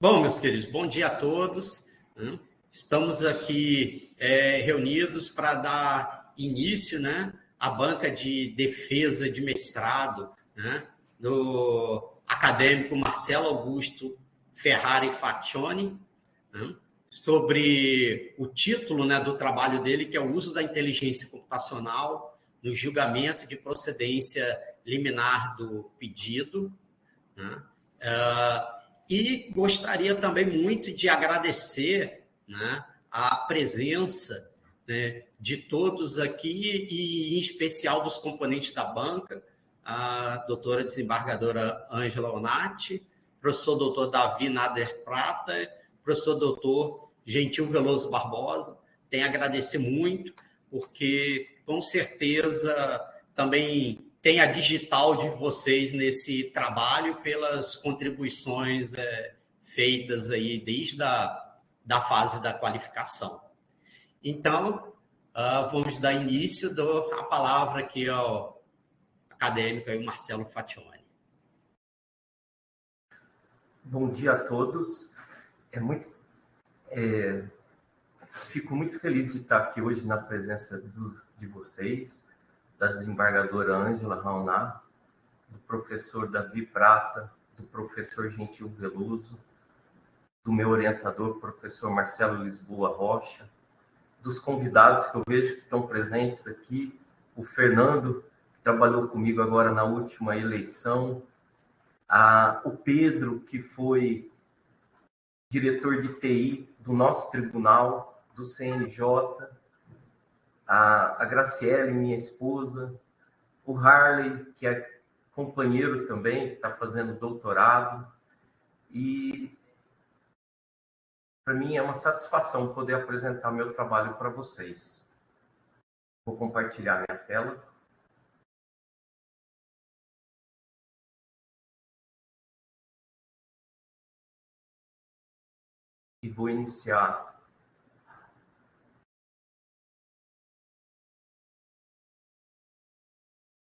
Bom, meus queridos, bom dia a todos. Estamos aqui reunidos para dar início, à banca de defesa de mestrado, do acadêmico Marcelo Augusto Ferrari Faccioni, sobre o título do trabalho dele, que é o uso da inteligência computacional no julgamento de procedência liminar do pedido. E gostaria também muito de agradecer a presença de todos aqui e, em especial, dos componentes da banca, a doutora desembargadora Ângela Onati, professor doutor Davi Nader Prata, professor doutor Gentil Veloso Barbosa. Tenho a agradecer muito, porque, com certeza, também tem a digital de vocês nesse trabalho pelas contribuições feitas aí desde da fase da qualificação. Então, vamos dar início, dou a palavra aqui ao acadêmico aí, Marcelo Faccioni. Bom dia a todos. Fico muito feliz de estar aqui hoje na presença de vocês, da desembargadora Ângela Rauná, do professor Davi Prata, do professor Gentil Veloso, do meu orientador, professor Marcelo Lisboa Rocha, dos convidados que eu vejo que estão presentes aqui, o Fernando, que trabalhou comigo agora na última eleição, o Pedro, que foi diretor de TI do nosso tribunal, do CNJ, a Graciele, minha esposa, o Harley, que é companheiro também, que está fazendo doutorado. E para mim é uma satisfação poder apresentar meu trabalho para vocês. Vou compartilhar minha tela. E vou iniciar.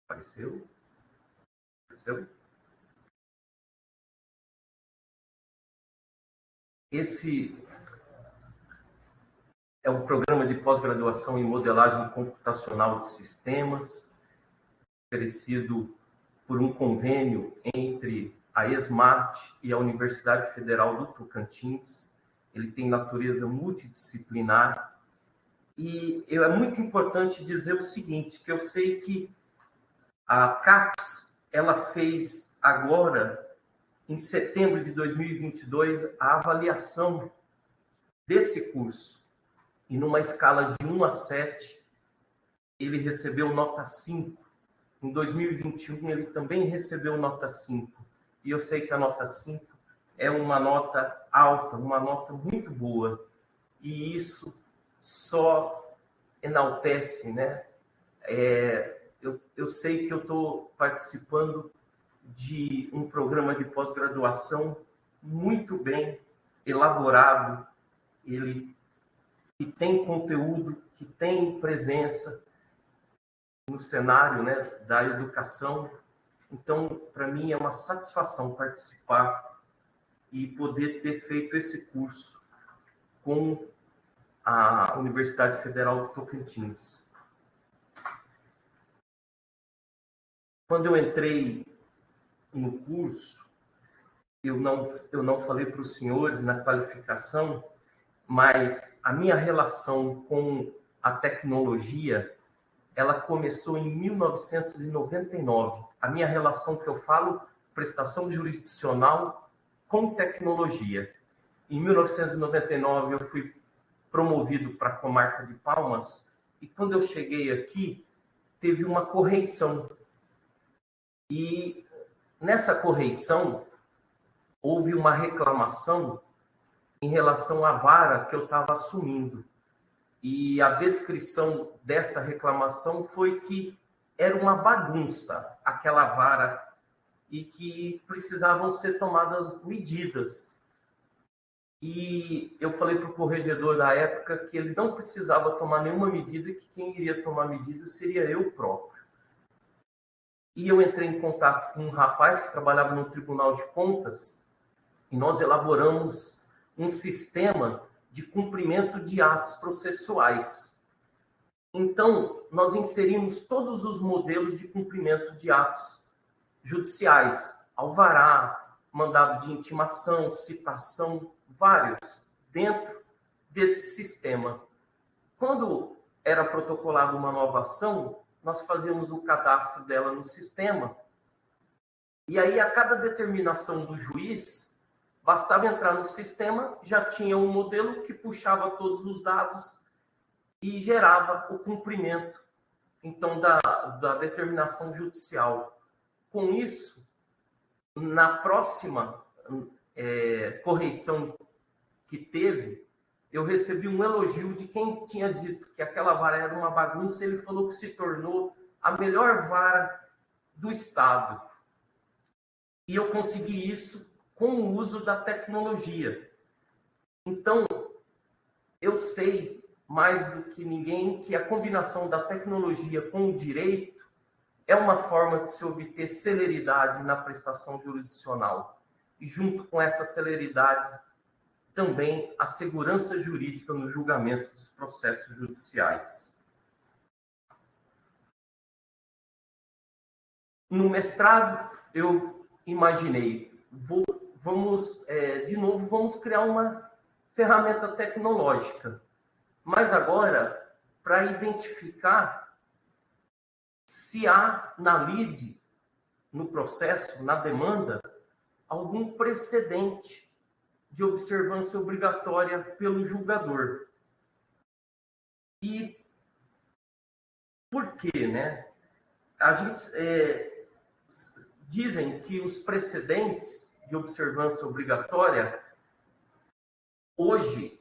Apareceu? Esse é um programa de pós-graduação em modelagem computacional de sistemas, oferecido por um convênio entre a ESMART e a Universidade Federal do Tocantins. Ele tem natureza multidisciplinar. E é muito importante dizer o seguinte, que eu sei que a CAPES, ela fez agora, em setembro de 2022, a avaliação desse curso. E numa escala de 1 a 7, ele recebeu nota 5. Em 2021, ele também recebeu nota 5. E eu sei que a nota 5 é uma nota alta, uma nota muito boa. E isso só enaltece, Eu sei que eu estou participando de um programa de pós-graduação muito bem elaborado, ele que tem conteúdo, que tem presença no cenário da educação. Então, para mim, é uma satisfação participar e poder ter feito esse curso com a Universidade Federal do Tocantins. Quando eu entrei no curso, eu não falei para os senhores na qualificação, mas a minha relação com a tecnologia, ela começou em 1999. A minha relação que eu falo, prestação jurisdicional com tecnologia. Em 1999, eu fui promovido para a comarca de Palmas, e quando eu cheguei aqui, teve uma correição. E nessa correição, houve uma reclamação em relação à vara que eu estava assumindo. E a descrição dessa reclamação foi que era uma bagunça aquela vara e que precisavam ser tomadas medidas. E eu falei para o corregedor da época que ele não precisava tomar nenhuma medida, que quem iria tomar medida seria eu próprio. E eu entrei em contato com um rapaz que trabalhava no Tribunal de Contas e nós elaboramos um sistema de cumprimento de atos processuais. Então, nós inserimos todos os modelos de cumprimento de atos judiciais, alvará, mandado de intimação, citação, vários, dentro desse sistema. Quando era protocolada uma nova ação, nós fazíamos o cadastro dela no sistema, e aí a cada determinação do juiz, bastava entrar no sistema, já tinha um modelo que puxava todos os dados e gerava o cumprimento, então, da determinação judicial. Com isso, na próxima correição que teve, eu recebi um elogio de quem tinha dito que aquela vara era uma bagunça. Ele falou que se tornou a melhor vara do Estado. E eu consegui isso com o uso da tecnologia. Então, eu sei mais do que ninguém que a combinação da tecnologia com o direito é uma forma de se obter celeridade na prestação jurisdicional. E junto com essa celeridade, também a segurança jurídica no julgamento dos processos judiciais. No mestrado, eu imaginei, vamos criar uma ferramenta tecnológica, mas agora, para identificar se há na lide, no processo, na demanda, algum precedente de observância obrigatória pelo julgador. E por quê, né? Dizem que os precedentes de observância obrigatória hoje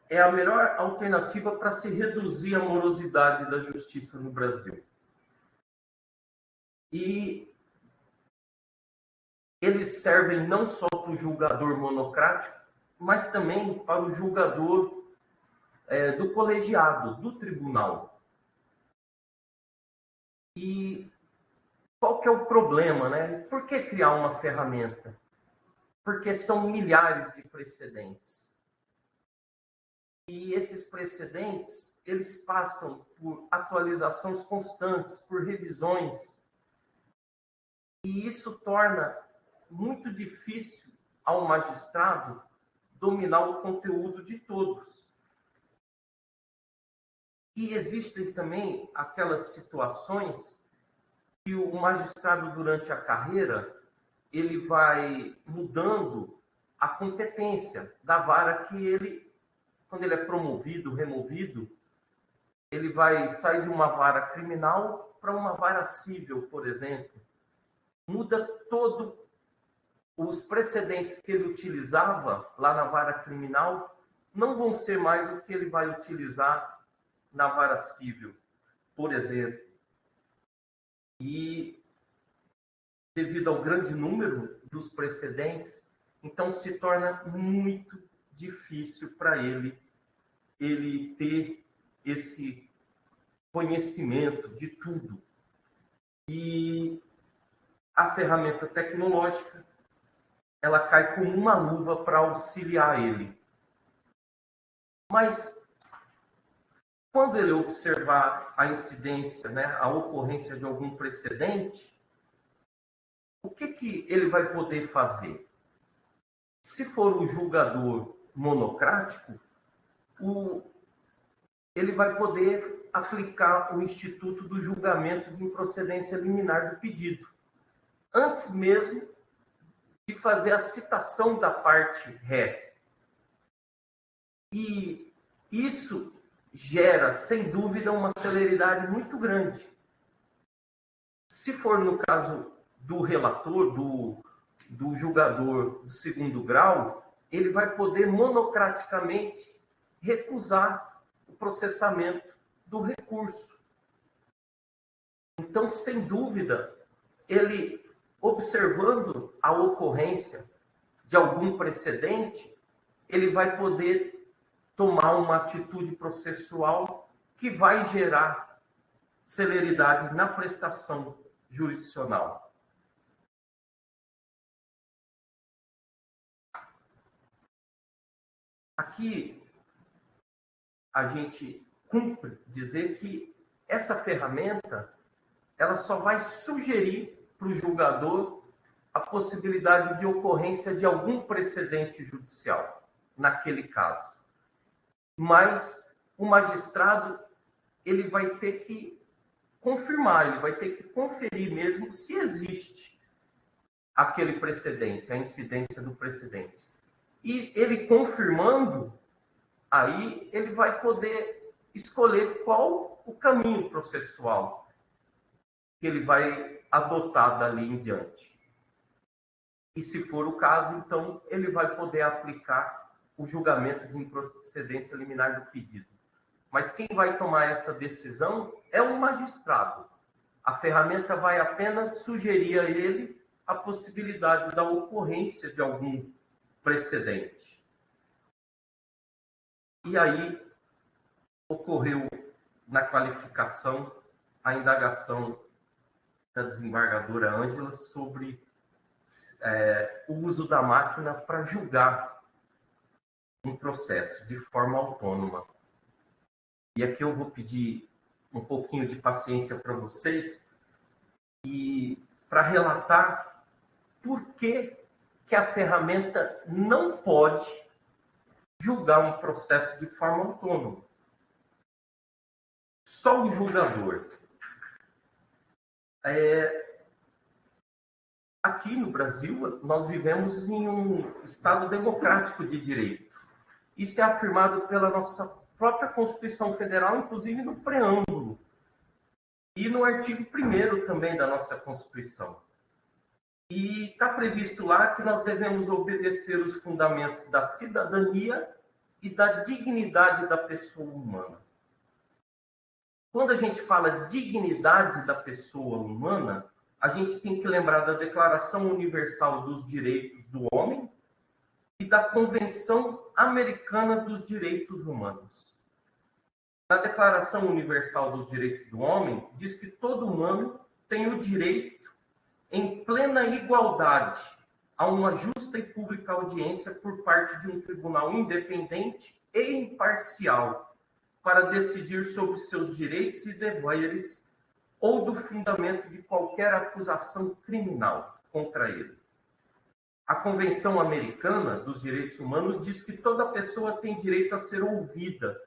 é a melhor alternativa para se reduzir a morosidade da justiça no Brasil. E eles servem não só para o julgador monocrático, mas também para o julgador do colegiado, do tribunal. E qual que é o problema, né? Por que criar uma ferramenta? Porque são milhares de precedentes. E esses precedentes, eles passam por atualizações constantes, por revisões. E isso torna muito difícil ao magistrado dominar o conteúdo de todos. E existem também aquelas situações que o magistrado, durante a carreira, ele vai mudando a competência da vara que ele, quando ele é promovido, removido, ele vai sair de uma vara criminal para uma vara civil, por exemplo. Muda todo os precedentes que ele utilizava lá na vara criminal, não vão ser mais o que ele vai utilizar na vara civil, por exemplo. E, devido ao grande número dos precedentes, então se torna muito difícil para ele ter esse conhecimento de tudo. E a ferramenta tecnológica, ela cai como uma luva para auxiliar ele. Mas, quando ele observar a incidência, né, a ocorrência de algum precedente, o que ele vai poder fazer? Se for o julgador monocrático, ele vai poder aplicar o instituto do julgamento de improcedência liminar do pedido, antes mesmo de fazer a citação da parte ré. E isso gera, sem dúvida, uma celeridade muito grande. Se for no caso do relator, do julgador do segundo grau, ele vai poder monocraticamente recusar o processamento do recurso. Então, sem dúvida, ele, observando a ocorrência de algum precedente, ele vai poder tomar uma atitude processual que vai gerar celeridade na prestação jurisdicional. Aqui, a gente cumpre dizer que essa ferramenta ela só vai sugerir para o julgador a possibilidade de ocorrência de algum precedente judicial, naquele caso. Mas o magistrado ele vai ter que confirmar, ele vai ter que conferir mesmo se existe aquele precedente, a incidência do precedente. E ele confirmando, aí ele vai poder escolher qual o caminho processual que ele vai adotar dali em diante. E se for o caso, então, ele vai poder aplicar o julgamento de improcedência liminar do pedido. Mas quem vai tomar essa decisão é o magistrado. A ferramenta vai apenas sugerir a ele a possibilidade da ocorrência de algum precedente. E aí ocorreu na qualificação a indagação da desembargadora Ângela sobre o uso da máquina para julgar um processo de forma autônoma. E aqui eu vou pedir um pouquinho de paciência para vocês e para relatar por que a ferramenta não pode julgar um processo de forma autônoma. Só o julgador. Aqui no Brasil, nós vivemos em um Estado democrático de direito. Isso é afirmado pela nossa própria Constituição Federal, inclusive no preâmbulo. E no artigo 1º também da nossa Constituição. E está previsto lá que nós devemos obedecer os fundamentos da cidadania e da dignidade da pessoa humana. Quando a gente fala dignidade da pessoa humana, a gente tem que lembrar da Declaração Universal dos Direitos do Homem e da Convenção Americana dos Direitos Humanos. Na Declaração Universal dos Direitos do Homem, diz que todo humano tem o direito, em plena igualdade, a uma justa e pública audiência por parte de um tribunal independente e imparcial, para decidir sobre seus direitos e deveres ou do fundamento de qualquer acusação criminal contra ele. A Convenção Americana dos Direitos Humanos diz que toda pessoa tem direito a ser ouvida,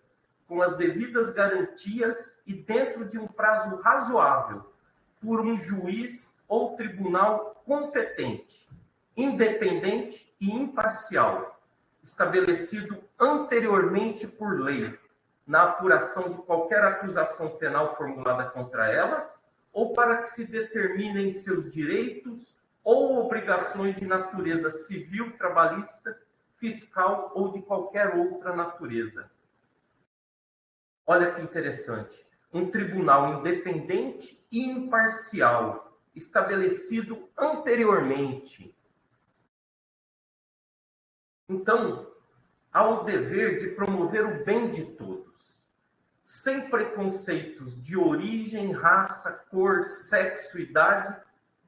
com as devidas garantias e dentro de um prazo razoável, por um juiz ou tribunal competente, independente e imparcial, estabelecido anteriormente por lei, na apuração de qualquer acusação penal formulada contra ela, ou para que se determinem seus direitos ou obrigações de natureza civil, trabalhista, fiscal ou de qualquer outra natureza. Olha que interessante. Um tribunal independente e imparcial, estabelecido anteriormente. Então, há o dever de promover o bem de todos, sem preconceitos de origem, raça, cor, sexo, idade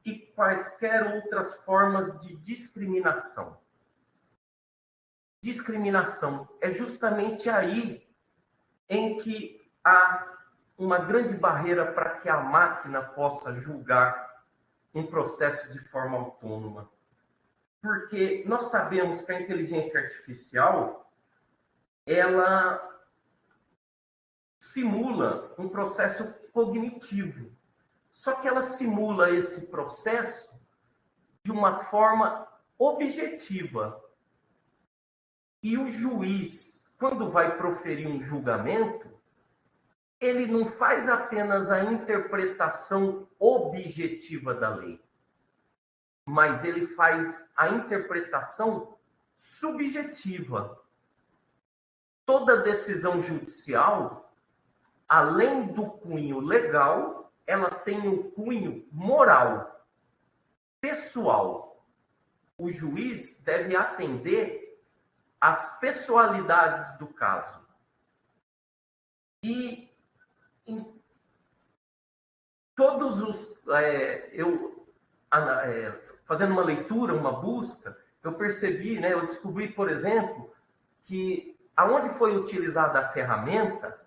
e quaisquer outras formas de discriminação. Discriminação é justamente aí em que há uma grande barreira para que a máquina possa julgar um processo de forma autônoma. Porque nós sabemos que a inteligência artificial, ela simula um processo cognitivo. Só que ela simula esse processo de uma forma objetiva. E o juiz, quando vai proferir um julgamento, ele não faz apenas a interpretação objetiva da lei, mas ele faz a interpretação subjetiva. Toda decisão judicial, além do cunho legal, ela tem um cunho moral, pessoal. O juiz deve atender às pessoalidades do caso. E em todos os... fazendo uma leitura, uma busca, eu percebi, eu descobri, por exemplo, que aonde foi utilizada a ferramenta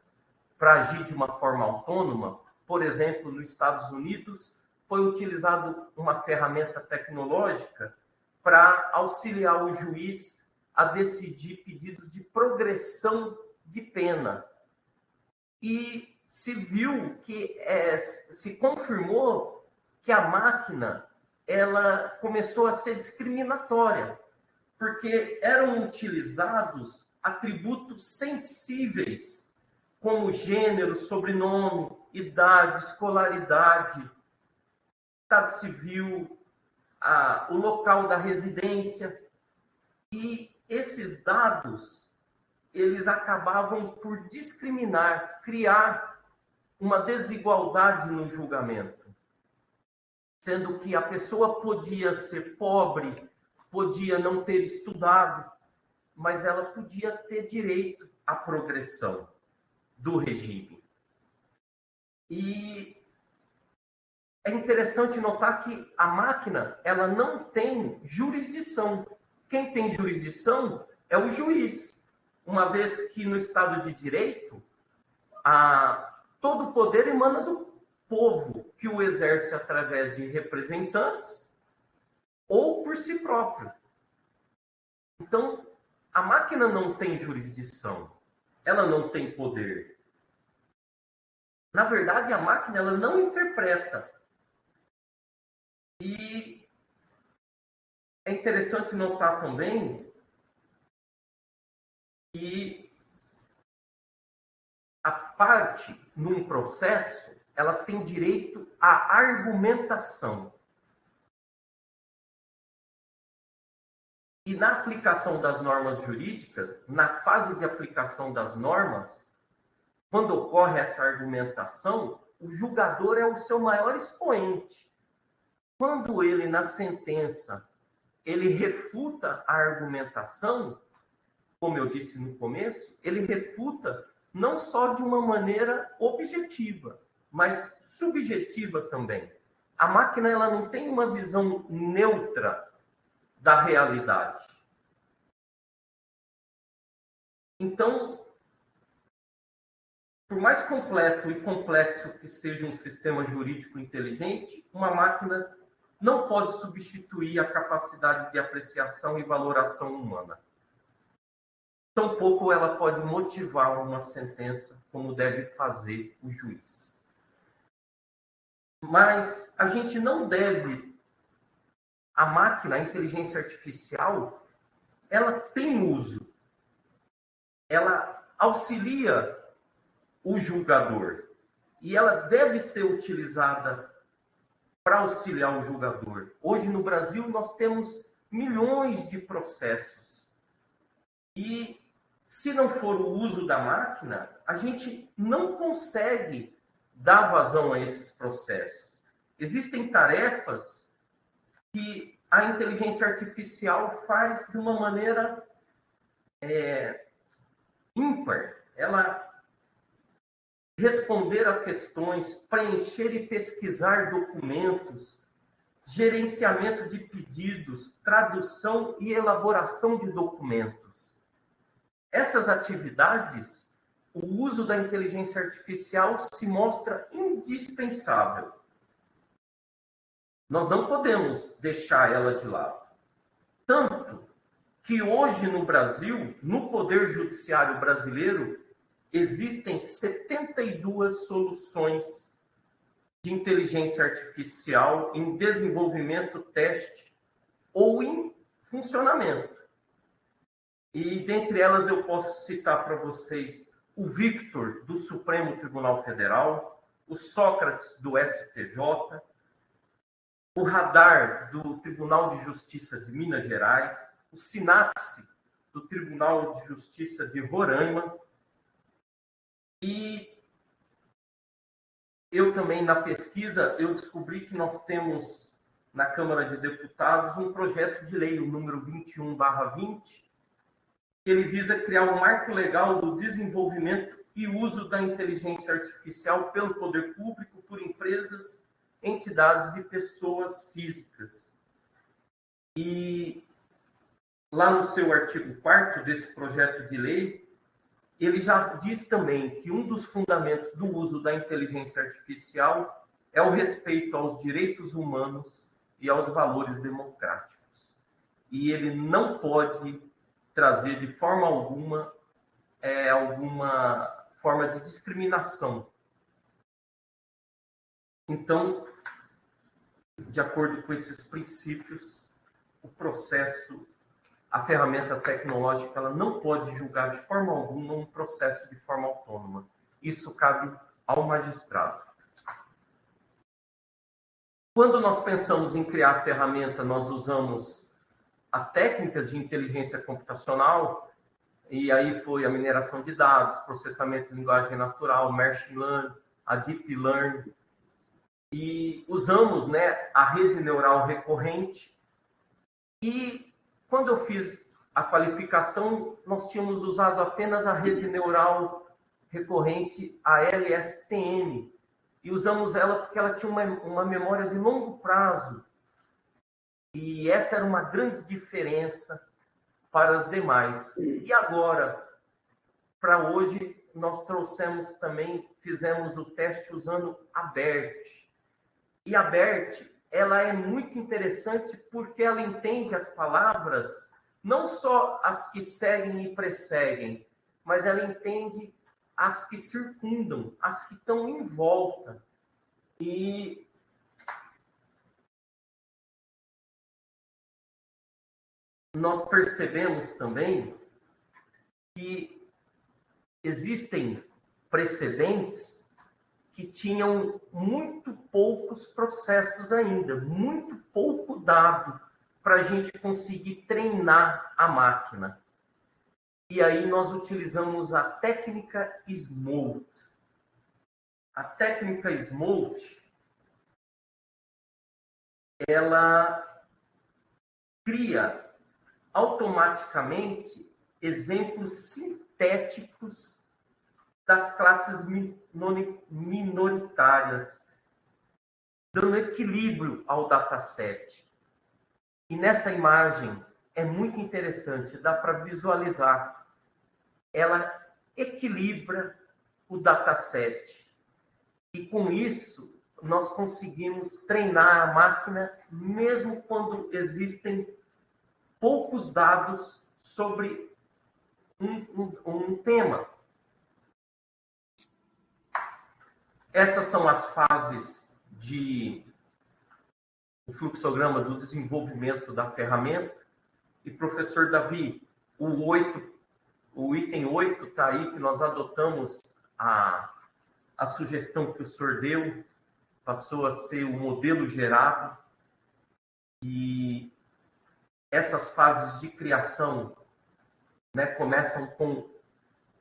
para agir de uma forma autônoma, por exemplo, nos Estados Unidos, foi utilizada uma ferramenta tecnológica para auxiliar o juiz a decidir pedidos de progressão de pena. E se viu que se confirmou que a máquina ela começou a ser discriminatória, porque eram utilizados atributos sensíveis, como gênero, sobrenome, idade, escolaridade, estado civil, o local da residência. E esses dados, eles acabavam por discriminar, criar uma desigualdade no julgamento, sendo que a pessoa podia ser pobre, podia não ter estudado, mas ela podia ter direito à progressão do regime. E é interessante notar que a máquina, ela não tem jurisdição. Quem tem jurisdição é o juiz, uma vez que no Estado de Direito, todo o poder emana do povo, que o exerce através de representantes ou por si próprio. Então, a máquina não tem jurisdição, ela não tem poder. Na verdade, a máquina ela não interpreta. E é interessante notar também que a parte num processo, ela tem direito à argumentação. E na aplicação das normas jurídicas, na fase de aplicação das normas, quando ocorre essa argumentação, o julgador é o seu maior expoente. Quando ele, na sentença, ele refuta a argumentação, como eu disse no começo, ele refuta não só de uma maneira objetiva, mas subjetiva também. A máquina ela não tem uma visão neutra da realidade. Então, por mais completo e complexo que seja um sistema jurídico inteligente, uma máquina não pode substituir a capacidade de apreciação e valoração humana. Tampouco ela pode motivar uma sentença como deve fazer o juiz. Mas a gente não deve... A máquina, a inteligência artificial, ela tem uso. Ela auxilia o julgador. E ela deve ser utilizada para auxiliar o julgador. Hoje, no Brasil, nós temos milhões de processos. E, se não for o uso da máquina, a gente não consegue dar vazão a esses processos. Existem tarefas que a inteligência artificial faz de uma maneira ímpar. Ela responder a questões, preencher e pesquisar documentos, gerenciamento de pedidos, tradução e elaboração de documentos. Essas atividades, o uso da inteligência artificial se mostra indispensável. Nós não podemos deixar ela de lado. Tanto que hoje no Brasil, no Poder Judiciário brasileiro, existem 72 soluções de inteligência artificial em desenvolvimento, teste ou em funcionamento. E dentre elas eu posso citar para vocês o Victor, do Supremo Tribunal Federal, o Sócrates, do STJ, o Radar, do Tribunal de Justiça de Minas Gerais, o Sinapse, do Tribunal de Justiça de Roraima. E eu também, na pesquisa, eu descobri que nós temos na Câmara de Deputados um projeto de lei, o número 21/20, que ele visa criar um marco legal do desenvolvimento e uso da inteligência artificial pelo poder público, por empresas, entidades e pessoas físicas. E lá no seu artigo 4º desse projeto de lei, ele já diz também que um dos fundamentos do uso da inteligência artificial é o respeito aos direitos humanos e aos valores democráticos. E ele não pode trazer de forma alguma alguma forma de discriminação. Então, de acordo com esses princípios, o processo, a ferramenta tecnológica, ela não pode julgar de forma alguma um processo de forma autônoma. Isso cabe ao magistrado. Quando nós pensamos em criar a ferramenta, nós usamos as técnicas de inteligência computacional, e aí foi a mineração de dados, processamento de linguagem natural, machine learning, a deep learning, e usamos, né, a rede neural recorrente. E quando eu fiz a qualificação, nós tínhamos usado apenas a rede neural recorrente, a LSTM, e usamos ela porque ela tinha uma memória de longo prazo. E essa era uma grande diferença para as demais. E agora, para hoje, nós trouxemos também, fizemos o teste usando a BERT. E a BERT, ela é muito interessante porque ela entende as palavras, não só as que seguem e precedem, mas ela entende as que circundam, as que estão em volta. E nós percebemos também que existem precedentes que tinham muito poucos processos ainda, muito pouco dado para a gente conseguir treinar a máquina. E aí nós utilizamos a técnica SMART. A técnica SMART, ela cria automaticamente exemplos sintéticos das classes minoritárias, dando equilíbrio ao dataset. E nessa imagem é muito interessante, dá para visualizar. Ela equilibra o dataset. E com isso, nós conseguimos treinar a máquina, mesmo quando existem poucos dados sobre um tema. Essas são as fases do fluxograma do desenvolvimento da ferramenta. E, professor Davi, o item 8 está aí, que nós adotamos a sugestão que o senhor deu, passou a ser o modelo gerado. E essas fases de criação, né, começam com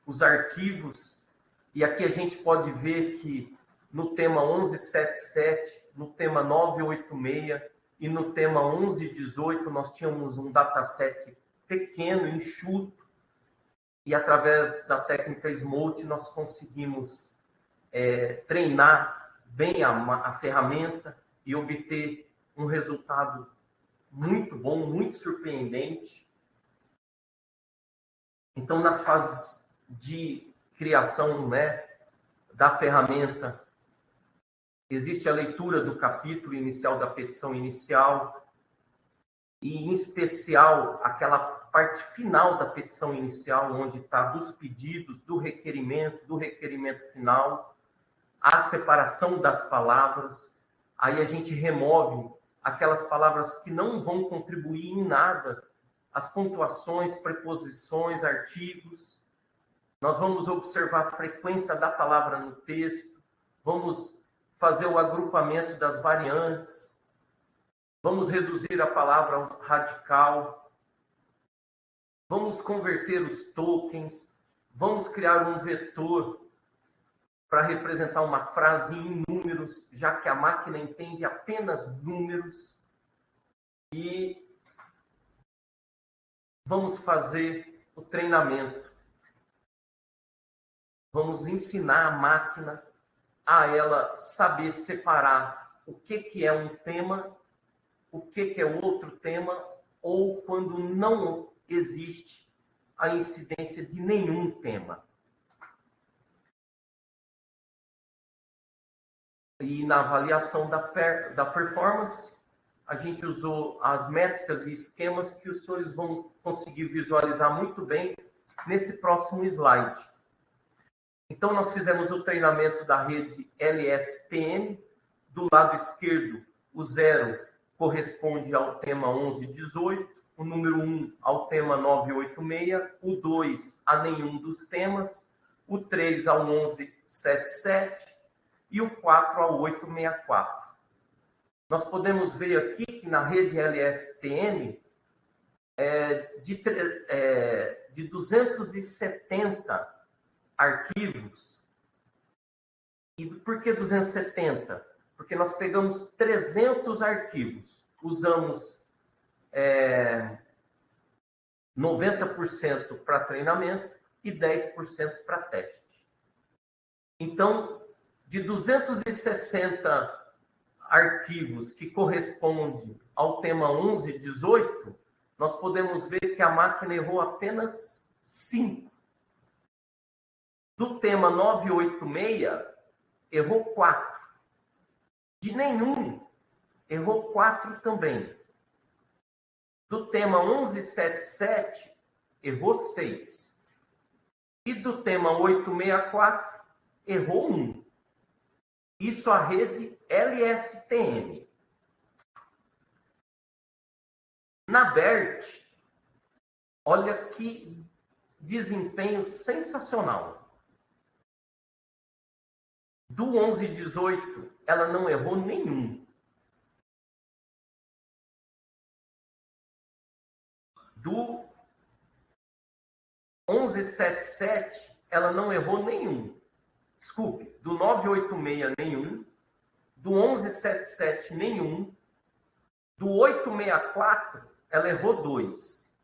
os arquivos. E aqui a gente pode ver que no tema 1177, no tema 986 e no tema 1118, nós tínhamos um dataset pequeno, enxuto, e através da técnica SMART nós conseguimos treinar bem a ferramenta e obter um resultado muito bom, muito surpreendente. Então, nas fases de criação, né, da ferramenta, existe a leitura do capítulo inicial da petição inicial e, em especial, aquela parte final da petição inicial, onde está dos pedidos, do requerimento final, a separação das palavras. Aí a gente remove aquelas palavras que não vão contribuir em nada, as pontuações, preposições, artigos. Nós vamos observar a frequência da palavra no texto, vamos fazer o agrupamento das variantes, vamos reduzir a palavra ao radical, vamos converter os tokens, vamos criar um vetor para representar uma frase em números, já que a máquina entende apenas números, e vamos fazer o treinamento. Vamos ensinar a máquina a ela saber separar o que é um tema, o que é outro tema, ou quando não existe a incidência de nenhum tema. E na avaliação da performance, a gente usou as métricas e esquemas que os senhores vão conseguir visualizar muito bem nesse próximo slide. Então, nós fizemos o treinamento da rede LSTM. Do lado esquerdo, o 0 corresponde ao tema 1118, o número 1 ao tema 986, o 2 a nenhum dos temas, o 3 ao 1177 e o 4 ao 864. Nós podemos ver aqui que na rede LSTM, de 270 arquivos. E por que 270? Porque nós pegamos 300 arquivos, usamos 90% para treinamento e 10% para teste. Então, de 260 arquivos que correspondem ao tema 1118, nós podemos ver que a máquina errou apenas 5. Do tema 986, errou 4. De nenhum, errou 4 também. Do tema 1177, errou 6. E do tema 864, errou 1. Isso a rede LSTM. Na BERT, olha que desempenho sensacional. Do 1118, ela não errou nenhum. Do 1177, ela não errou nenhum. Desculpe, do 986 nenhum, do 1177 nenhum, do 864 ela errou 2.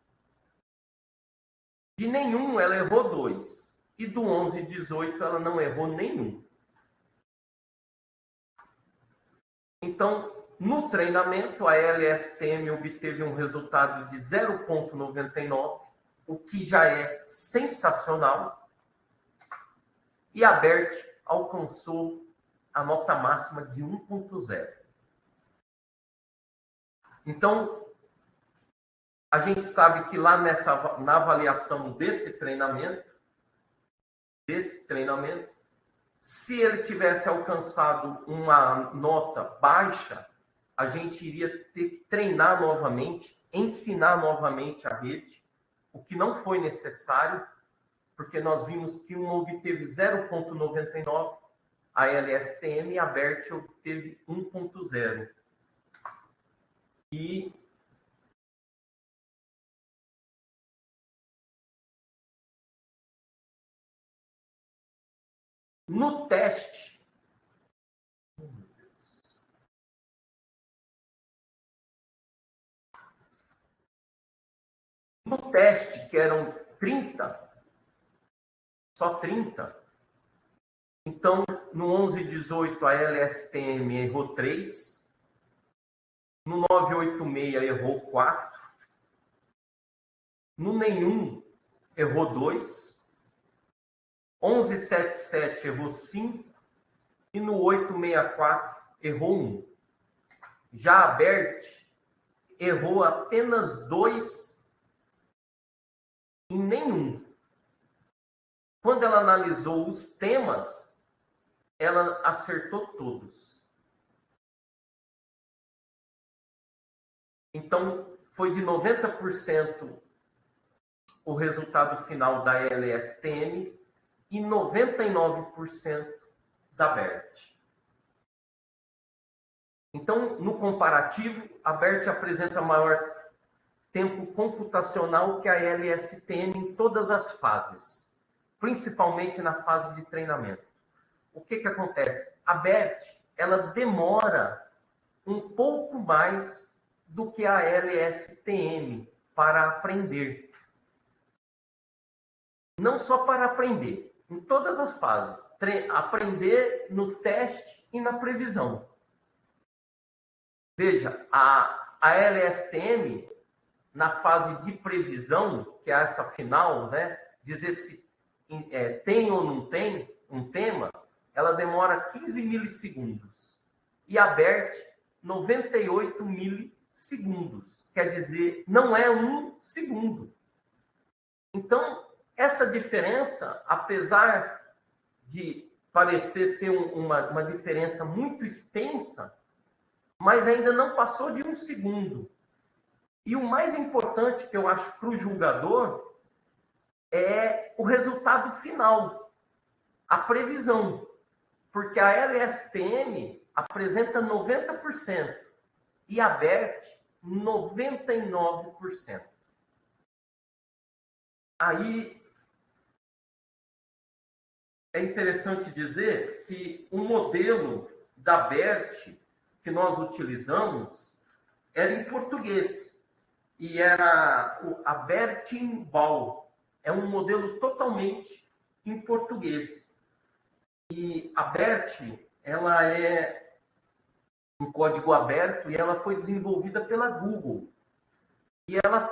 De nenhum ela errou 2. E do 1118 ela não errou nenhum. Então, no treinamento, a LSTM obteve um resultado de 0,99, o que já é sensacional. E a BERT alcançou a nota máxima de 1,0. Então, a gente sabe que lá na avaliação desse treinamento, se ele tivesse alcançado uma nota baixa, a gente iria ter que treinar novamente, ensinar novamente a rede, o que não foi necessário, porque nós vimos que uma obteve 0,99, a LSTM, e a BERT obteve 1,0. E no teste, que eram 30, só 30, então no 1118 a LSTM errou 3, no 986 errou 4, no nenhum errou 2, 1177 errou 5 e no 864 errou 1. Já a BERT errou apenas 2 em nenhum. Quando ela analisou os temas, ela acertou todos. Então, foi de 90% o resultado final da LSTM e 99% da BERT. Então, no comparativo, a BERT apresenta maior tempo computacional que a LSTM em todas as fases, principalmente na fase de treinamento. O que acontece? A BERT, ela demora um pouco mais do que a LSTM para aprender. Não só para aprender, em todas as fases. Aprender no teste e na previsão. Veja, a LSTM, na fase de previsão, que é essa final, né, dizer se tem ou não tem um tema, ela demora 15 milissegundos. E a BERT, 98 milissegundos. Quer dizer, não é 1 segundo. Então, essa diferença, apesar de parecer ser uma diferença muito extensa, mas ainda não passou de 1 segundo. E o mais importante que eu acho para o julgador é o resultado final, a previsão. Porque a LSTM apresenta 90% e a BERT 99%. Aí é interessante dizer que o modelo da BERT que nós utilizamos era em português. E era a Bertin-Ball. É um modelo totalmente em português. E a BERT, ela é um código aberto e ela foi desenvolvida pela Google. E ela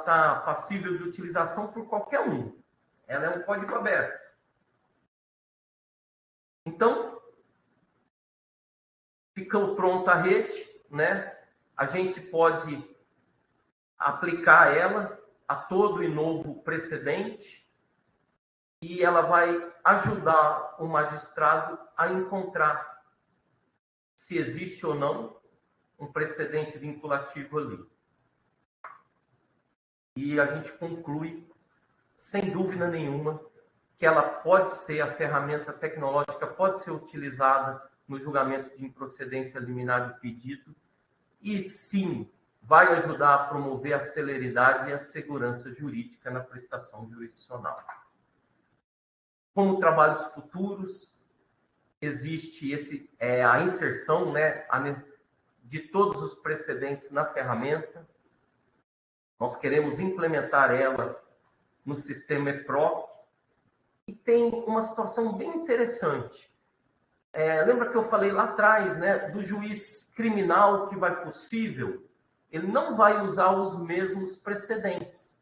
tá passível de utilização por qualquer um. Ela é um código aberto. Então, ficou pronta a rede, né? A gente pode aplicar ela a todo e novo precedente e ela vai ajudar o magistrado a encontrar se existe ou não um precedente vinculativo ali. E a gente conclui, sem dúvida nenhuma, que ela pode ser, a ferramenta tecnológica pode ser utilizada no julgamento de improcedência liminar do pedido e, sim, vai ajudar a promover a celeridade e a segurança jurídica na prestação jurisdicional. Como trabalhos futuros, existe a inserção, né, de todos os precedentes na ferramenta. Nós queremos implementar ela no sistema EPROC. E tem uma situação bem interessante. Lembra que eu falei lá atrás, né, do juiz criminal que vai possível? Ele não vai usar os mesmos precedentes.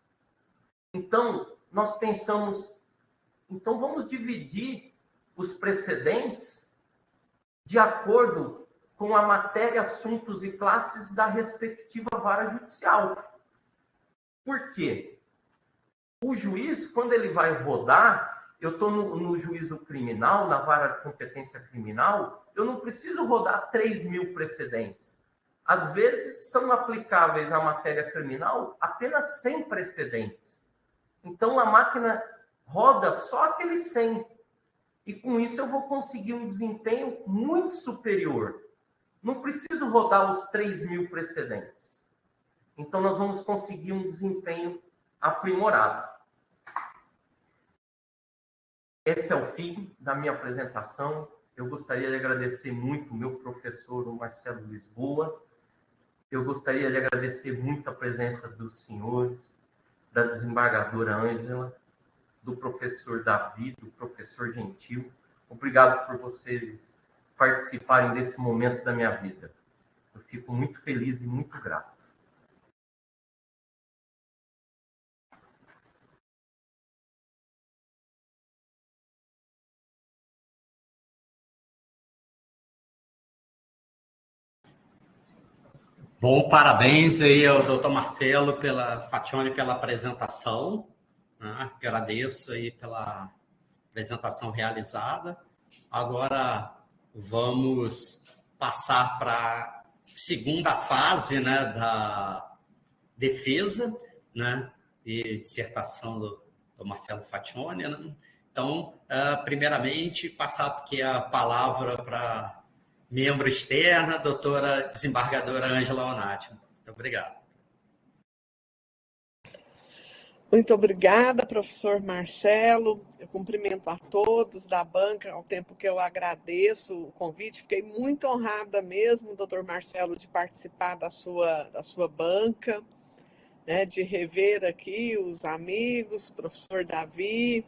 Então, nós pensamos, então vamos dividir os precedentes de acordo com a matéria, assuntos e classes da respectiva vara judicial. Por quê? O juiz, quando ele vai rodar, eu estou no juízo criminal, na vara de competência criminal, eu não preciso rodar 3.000 precedentes. Às vezes, são aplicáveis à matéria criminal apenas 100 precedentes. Então, a máquina roda só aqueles 100. E com isso, eu vou conseguir um desempenho muito superior. Não preciso rodar os 3.000 precedentes. Então, nós vamos conseguir um desempenho aprimorado. Esse é o fim da minha apresentação. Eu gostaria de agradecer muito o meu professor, o Marcelo Lisboa. Eu gostaria de agradecer muito a presença dos senhores, da desembargadora Ângela, do professor Davi, do professor Gentil. Obrigado por vocês participarem desse momento da minha vida. Eu fico muito feliz e muito grato. Bom, parabéns aí ao doutor Marcelo Fatione pela apresentação, né? Agradeço aí pela apresentação realizada. Agora vamos passar para a segunda fase, né, da defesa, né, e dissertação do Marcelo Fatione, né? Então, primeiramente, passar aqui a palavra para membro externa, doutora desembargadora Ângela Onati. Muito obrigado. Muito obrigada, professor Marcelo. Eu cumprimento a todos da banca, ao tempo que eu agradeço o convite. Fiquei muito honrada mesmo, doutor Marcelo, de participar da sua banca, né, de rever aqui os amigos, professor Davi,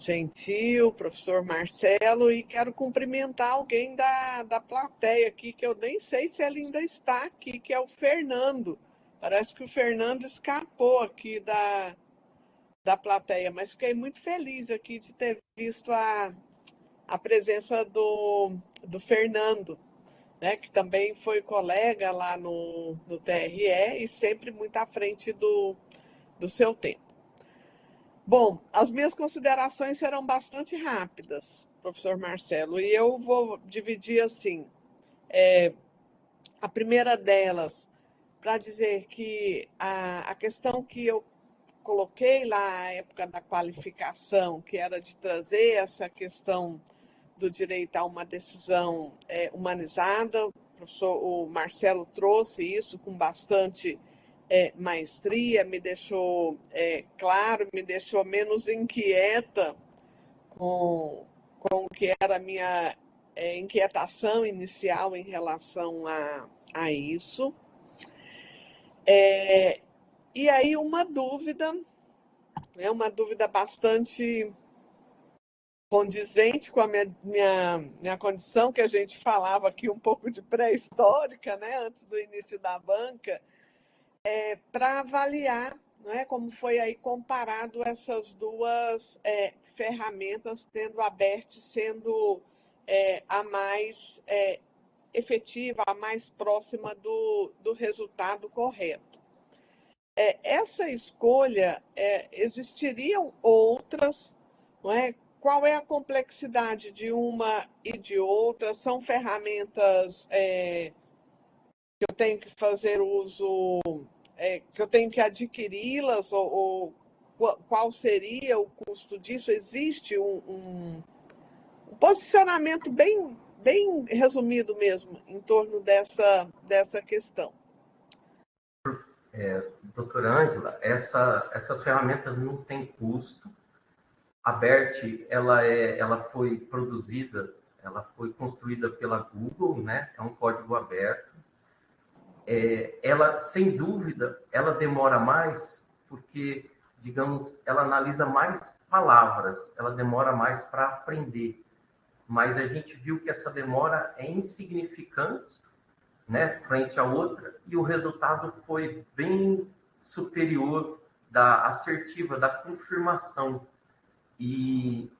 Gentil, professor Marcelo, e quero cumprimentar alguém da plateia aqui, que eu nem sei se ele ainda está aqui, que é o Fernando. Parece que o Fernando escapou aqui da da plateia, mas fiquei muito feliz aqui de ter visto a presença do Fernando, né, que também foi colega lá no TRE e sempre muito à frente do seu tempo. Bom, as minhas considerações serão bastante rápidas, professor Marcelo, e eu vou dividir assim. A primeira delas, para dizer que a questão que eu coloquei lá na época da qualificação, que era de trazer essa questão do direito a uma decisão humanizada, o Marcelo trouxe isso com bastante maestria, me deixou claro, me deixou menos inquieta com o que era a minha inquietação inicial em relação a isso. E aí uma dúvida bastante condizente com a minha condição, que a gente falava aqui um pouco de pré-histórica, né, antes do início da banca, para avaliar, né, como foi aí comparado essas duas ferramentas, tendo a BERT sendo a mais efetiva, a mais próxima do resultado correto. Essa escolha, existiriam outras, não é? Qual é a complexidade de uma e de outra? São ferramentas que eu tenho que fazer uso, que eu tenho que adquiri-las, ou qual seria o custo disso? Existe um posicionamento bem resumido mesmo em torno dessa questão. Doutora Ângela, essas ferramentas não têm custo. A BERT, ela foi produzida, ela foi construída pela Google, né? É um código aberto. Ela, sem dúvida, ela demora mais porque, digamos, ela analisa mais palavras, ela demora mais para aprender. Mas a gente viu que essa demora é insignificante, né, frente à outra, e o resultado foi bem superior da assertiva, da confirmação. E,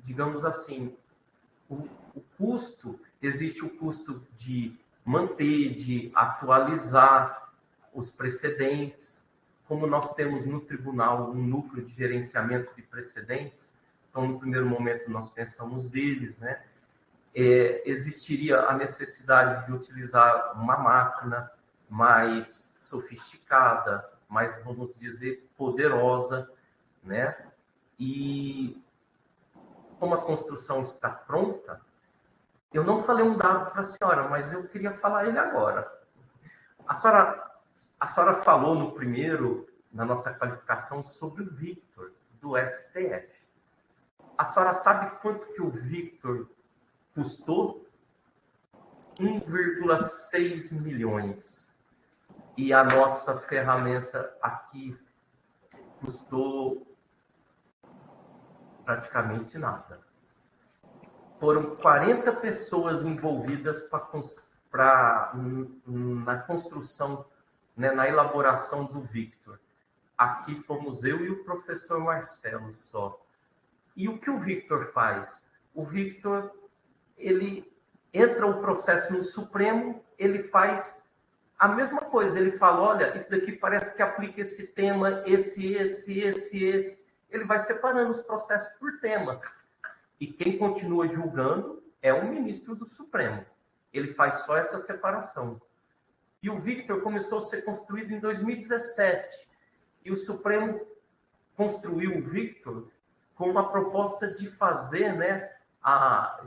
digamos assim, o custo, existe o custo de manter, de atualizar os precedentes, como nós temos no tribunal um núcleo de gerenciamento de precedentes, então, no primeiro momento, nós pensamos deles, né? Existiria a necessidade de utilizar uma máquina mais sofisticada, mais, vamos dizer, poderosa, né? E como a construção está pronta, eu não falei um dado para a senhora, mas eu queria falar ele agora. A senhora falou no primeiro, na nossa qualificação, sobre o Victor, do STF. A senhora sabe quanto que o Victor custou? 1,6 milhões. E a nossa ferramenta aqui custou praticamente nada. Foram 40 pessoas envolvidas na construção, né, na elaboração do Victor. Aqui fomos eu e o professor Marcelo só. E o que o Victor faz? O Victor, ele entra o processo no Supremo, ele faz a mesma coisa. Ele fala, olha, isso daqui parece que aplica esse tema, esse. Ele vai separando os processos por tema. E quem continua julgando é o ministro do Supremo. Ele faz só essa separação. E o Victor começou a ser construído em 2017. E o Supremo construiu o Victor com uma proposta de fazer, né,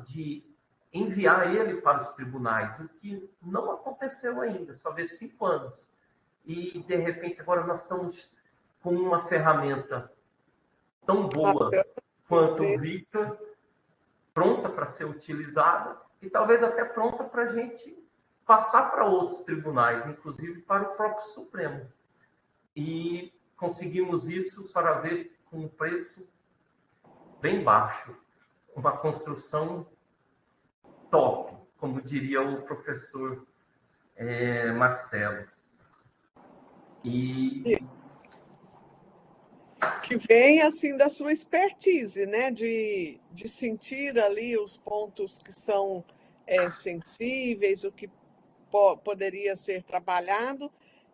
de enviar ele para os tribunais, o que não aconteceu ainda, só vê 5 anos. E, de repente, agora nós estamos com uma ferramenta tão boa quanto o Victor, pronta para ser utilizada e talvez até pronta para a gente passar para outros tribunais, inclusive para o próprio Supremo. E conseguimos isso, a senhora vê, com um preço bem baixo, uma construção top, como diria o professor Marcelo. E que vem assim da sua expertise, né? De sentir ali os pontos que são sensíveis, o que poderia ser trabalhado,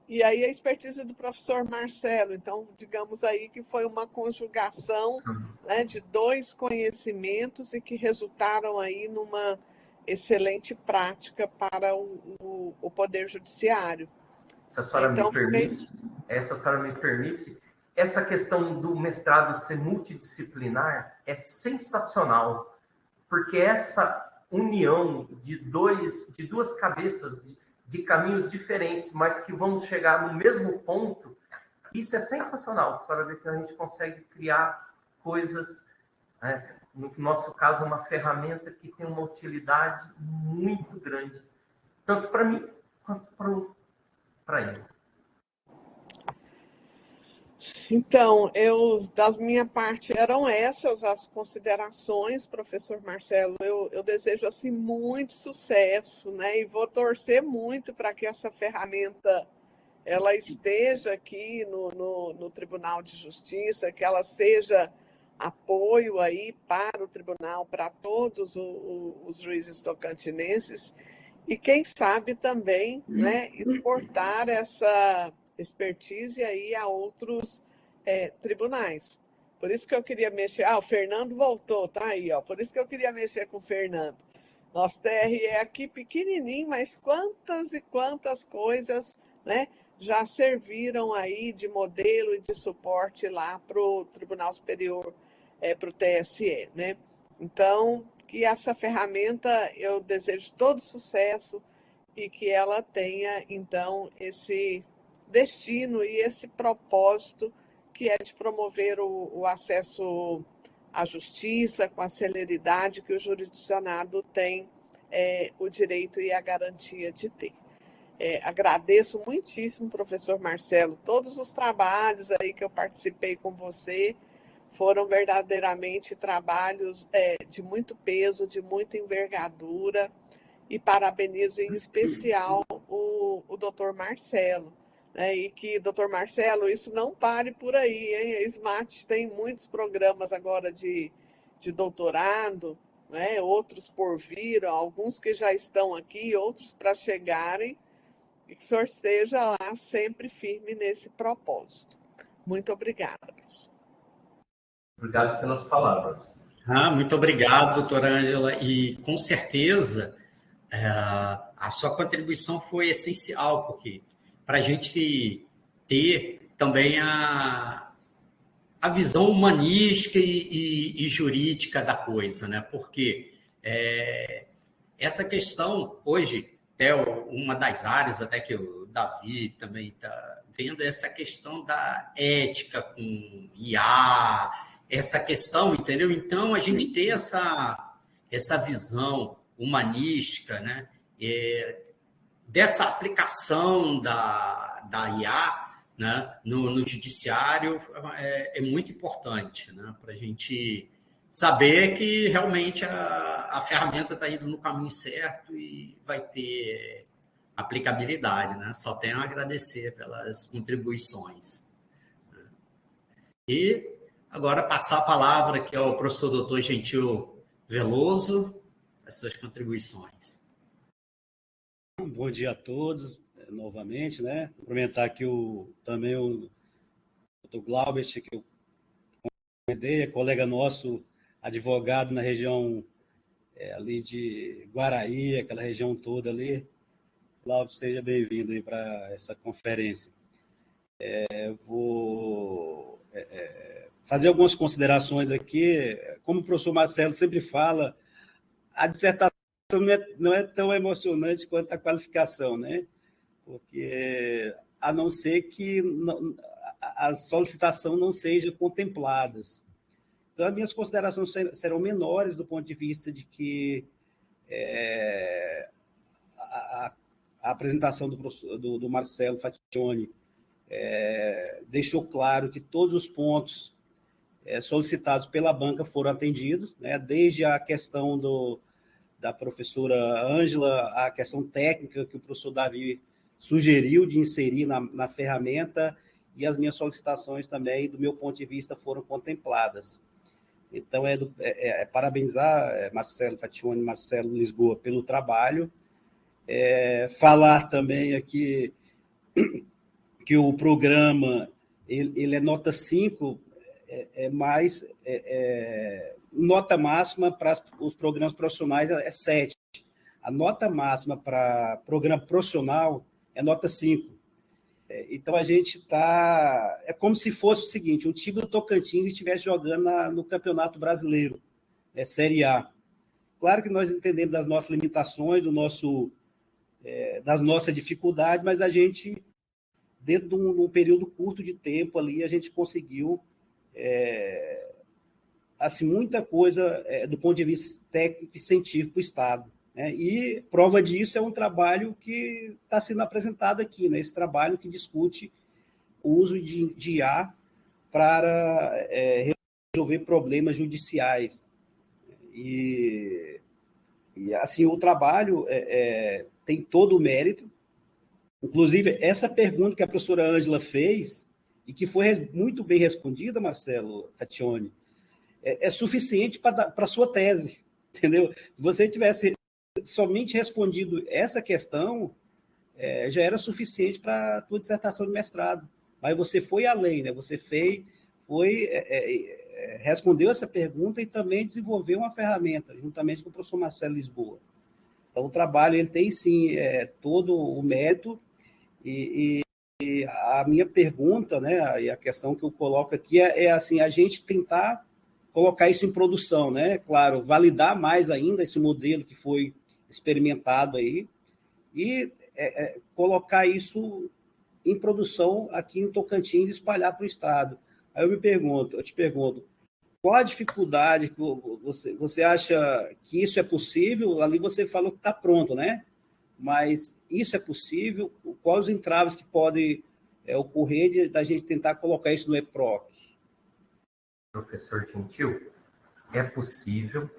e aí a expertise do professor Marcelo. Então, digamos aí que foi uma conjugação, né, de dois conhecimentos e que resultaram aí numa excelente prática para o Poder Judiciário. Se a senhora Então, me permite, essa questão do mestrado ser multidisciplinar é sensacional, porque essa união de duas cabeças, de caminhos diferentes, mas que vamos chegar no mesmo ponto, isso é sensacional. A senhora vê que a gente consegue criar coisas, né? No nosso caso, uma ferramenta que tem uma utilidade muito grande, tanto para mim quanto para ele. Então, da minha parte, eram essas as considerações, professor Marcelo. Eu desejo, assim, muito sucesso, né? E vou torcer muito para que essa ferramenta ela esteja aqui no Tribunal de Justiça, que ela seja apoio aí para o tribunal, para todos os juízes tocantinenses, e quem sabe também, né, exportar essa expertise aí a outros tribunais. Por isso que eu queria mexer. O Fernando voltou, tá aí, ó. Por isso que eu queria mexer com o Fernando. Nosso TRE é aqui pequenininho, mas quantas e quantas coisas, né, já serviram aí de modelo e de suporte lá para o Tribunal Superior, para o TSE, né? Então, que essa ferramenta eu desejo todo sucesso e que ela tenha, então, esse destino e esse propósito que é de promover o acesso à justiça com a celeridade que o jurisdicionado tem o direito e a garantia de ter. Agradeço muitíssimo, professor Marcelo, todos os trabalhos aí que eu participei com você foram verdadeiramente trabalhos de muito peso, de muita envergadura, e parabenizo em especial o doutor Marcelo, né? E que, doutor Marcelo, isso não pare por aí, hein? A SMAT tem muitos programas agora de doutorado, né? Outros por vir, alguns que já estão aqui, outros para chegarem, e que o senhor esteja lá sempre firme nesse propósito. Muito obrigada, professor. Obrigado pelas palavras. Muito obrigado, doutora Ângela, e com certeza a sua contribuição foi essencial, porque para a gente ter também a visão humanística e jurídica da coisa, né? Porque essa questão, hoje, até uma das áreas até que o Davi também está vendo, essa questão da ética com IA, essa questão, entendeu? Então, a gente tem essa visão humanística, né? Dessa aplicação da IA, né? no judiciário é muito importante, né? Para a gente saber que realmente a ferramenta está indo no caminho certo e vai ter aplicabilidade, né? Só tenho a agradecer pelas contribuições. E agora passar a palavra aqui ao professor doutor Gentil Veloso, as suas contribuições. Bom dia a todos, novamente, né? Cumprimentar aqui também o Dr. Glaubert, que eu convidei, é colega nosso, advogado na região ali de Guaraí, aquela região toda ali. Glaubert, seja bem-vindo aí para essa conferência. Vou fazer algumas considerações aqui. Como o professor Marcelo sempre fala, a dissertação não é tão emocionante quanto a qualificação, né? Porque, a não ser que a solicitação não seja contempladas. Então, as minhas considerações serão menores do ponto de vista de que a apresentação do Marcelo Fationi deixou claro que todos os pontos solicitados pela banca foram atendidos, né? Desde a questão da professora Ângela, a questão técnica que o professor Davi sugeriu de inserir na ferramenta e as minhas solicitações também, do meu ponto de vista, foram contempladas. Então, parabenizar Marcelo Fatione, Marcelo Lisboa, pelo trabalho, falar também aqui que o programa ele é nota 5, mas nota máxima para os programas profissionais é 7. A nota máxima para programa profissional é nota 5. Então, a gente está... É como se fosse o seguinte, um time do Tocantins estivesse jogando no Campeonato Brasileiro, Série A. Claro que nós entendemos das nossas limitações, das nossas dificuldades, mas a gente, dentro de um período curto de tempo ali, a gente conseguiu assim, muita coisa do ponto de vista técnico e científico para o Estado. Né? E prova disso é um trabalho que está sendo apresentado aqui, né? Esse trabalho que discute o uso de IA para resolver problemas judiciais. E assim, o trabalho tem todo o mérito. Inclusive, essa pergunta que a professora Ângela fez, e que foi muito bem respondida, Marcelo Fatione, é suficiente para a sua tese, entendeu? Se você tivesse somente respondido essa questão, já era suficiente para a tua dissertação de mestrado. Mas você foi além, né? Você respondeu essa pergunta e também desenvolveu uma ferramenta, juntamente com o professor Marcelo Lisboa. Então, o trabalho ele tem, sim, todo o mérito, e a minha pergunta, né, e a questão que eu coloco aqui assim, a gente tentar colocar isso em produção, né? Claro, validar mais ainda esse modelo que foi experimentado aí e colocar isso em produção aqui em Tocantins e espalhar para o Estado. Aí eu te pergunto, qual a dificuldade que você acha que isso é possível? Ali você falou que está pronto, né? Mas isso é possível? Quais os entraves que podem ocorrer da gente tentar colocar isso no EPROC? Professor Gentil, é possível,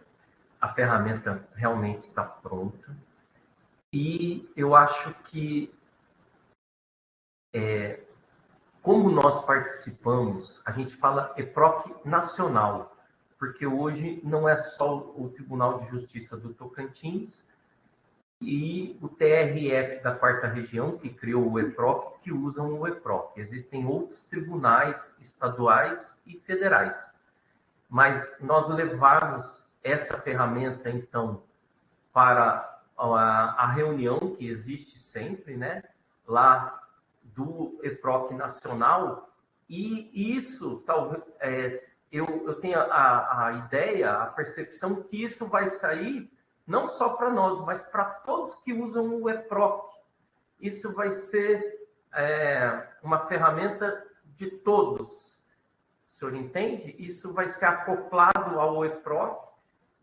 a ferramenta realmente está pronta, e eu acho que, como nós participamos, a gente fala EPROC nacional, porque hoje não é só o Tribunal de Justiça do Tocantins e o TRF da 4ª Região, que criou o EPROC, que usam o EPROC. Existem outros tribunais estaduais e federais. Mas nós levarmos essa ferramenta, então, para a reunião que existe sempre, né, lá do EPROC nacional, e isso, talvez, eu tenho a ideia, a percepção que isso vai sair não só para nós, mas para todos que usam o EPROC. Isso vai ser uma ferramenta de todos. O senhor entende? Isso vai ser acoplado ao EPROC,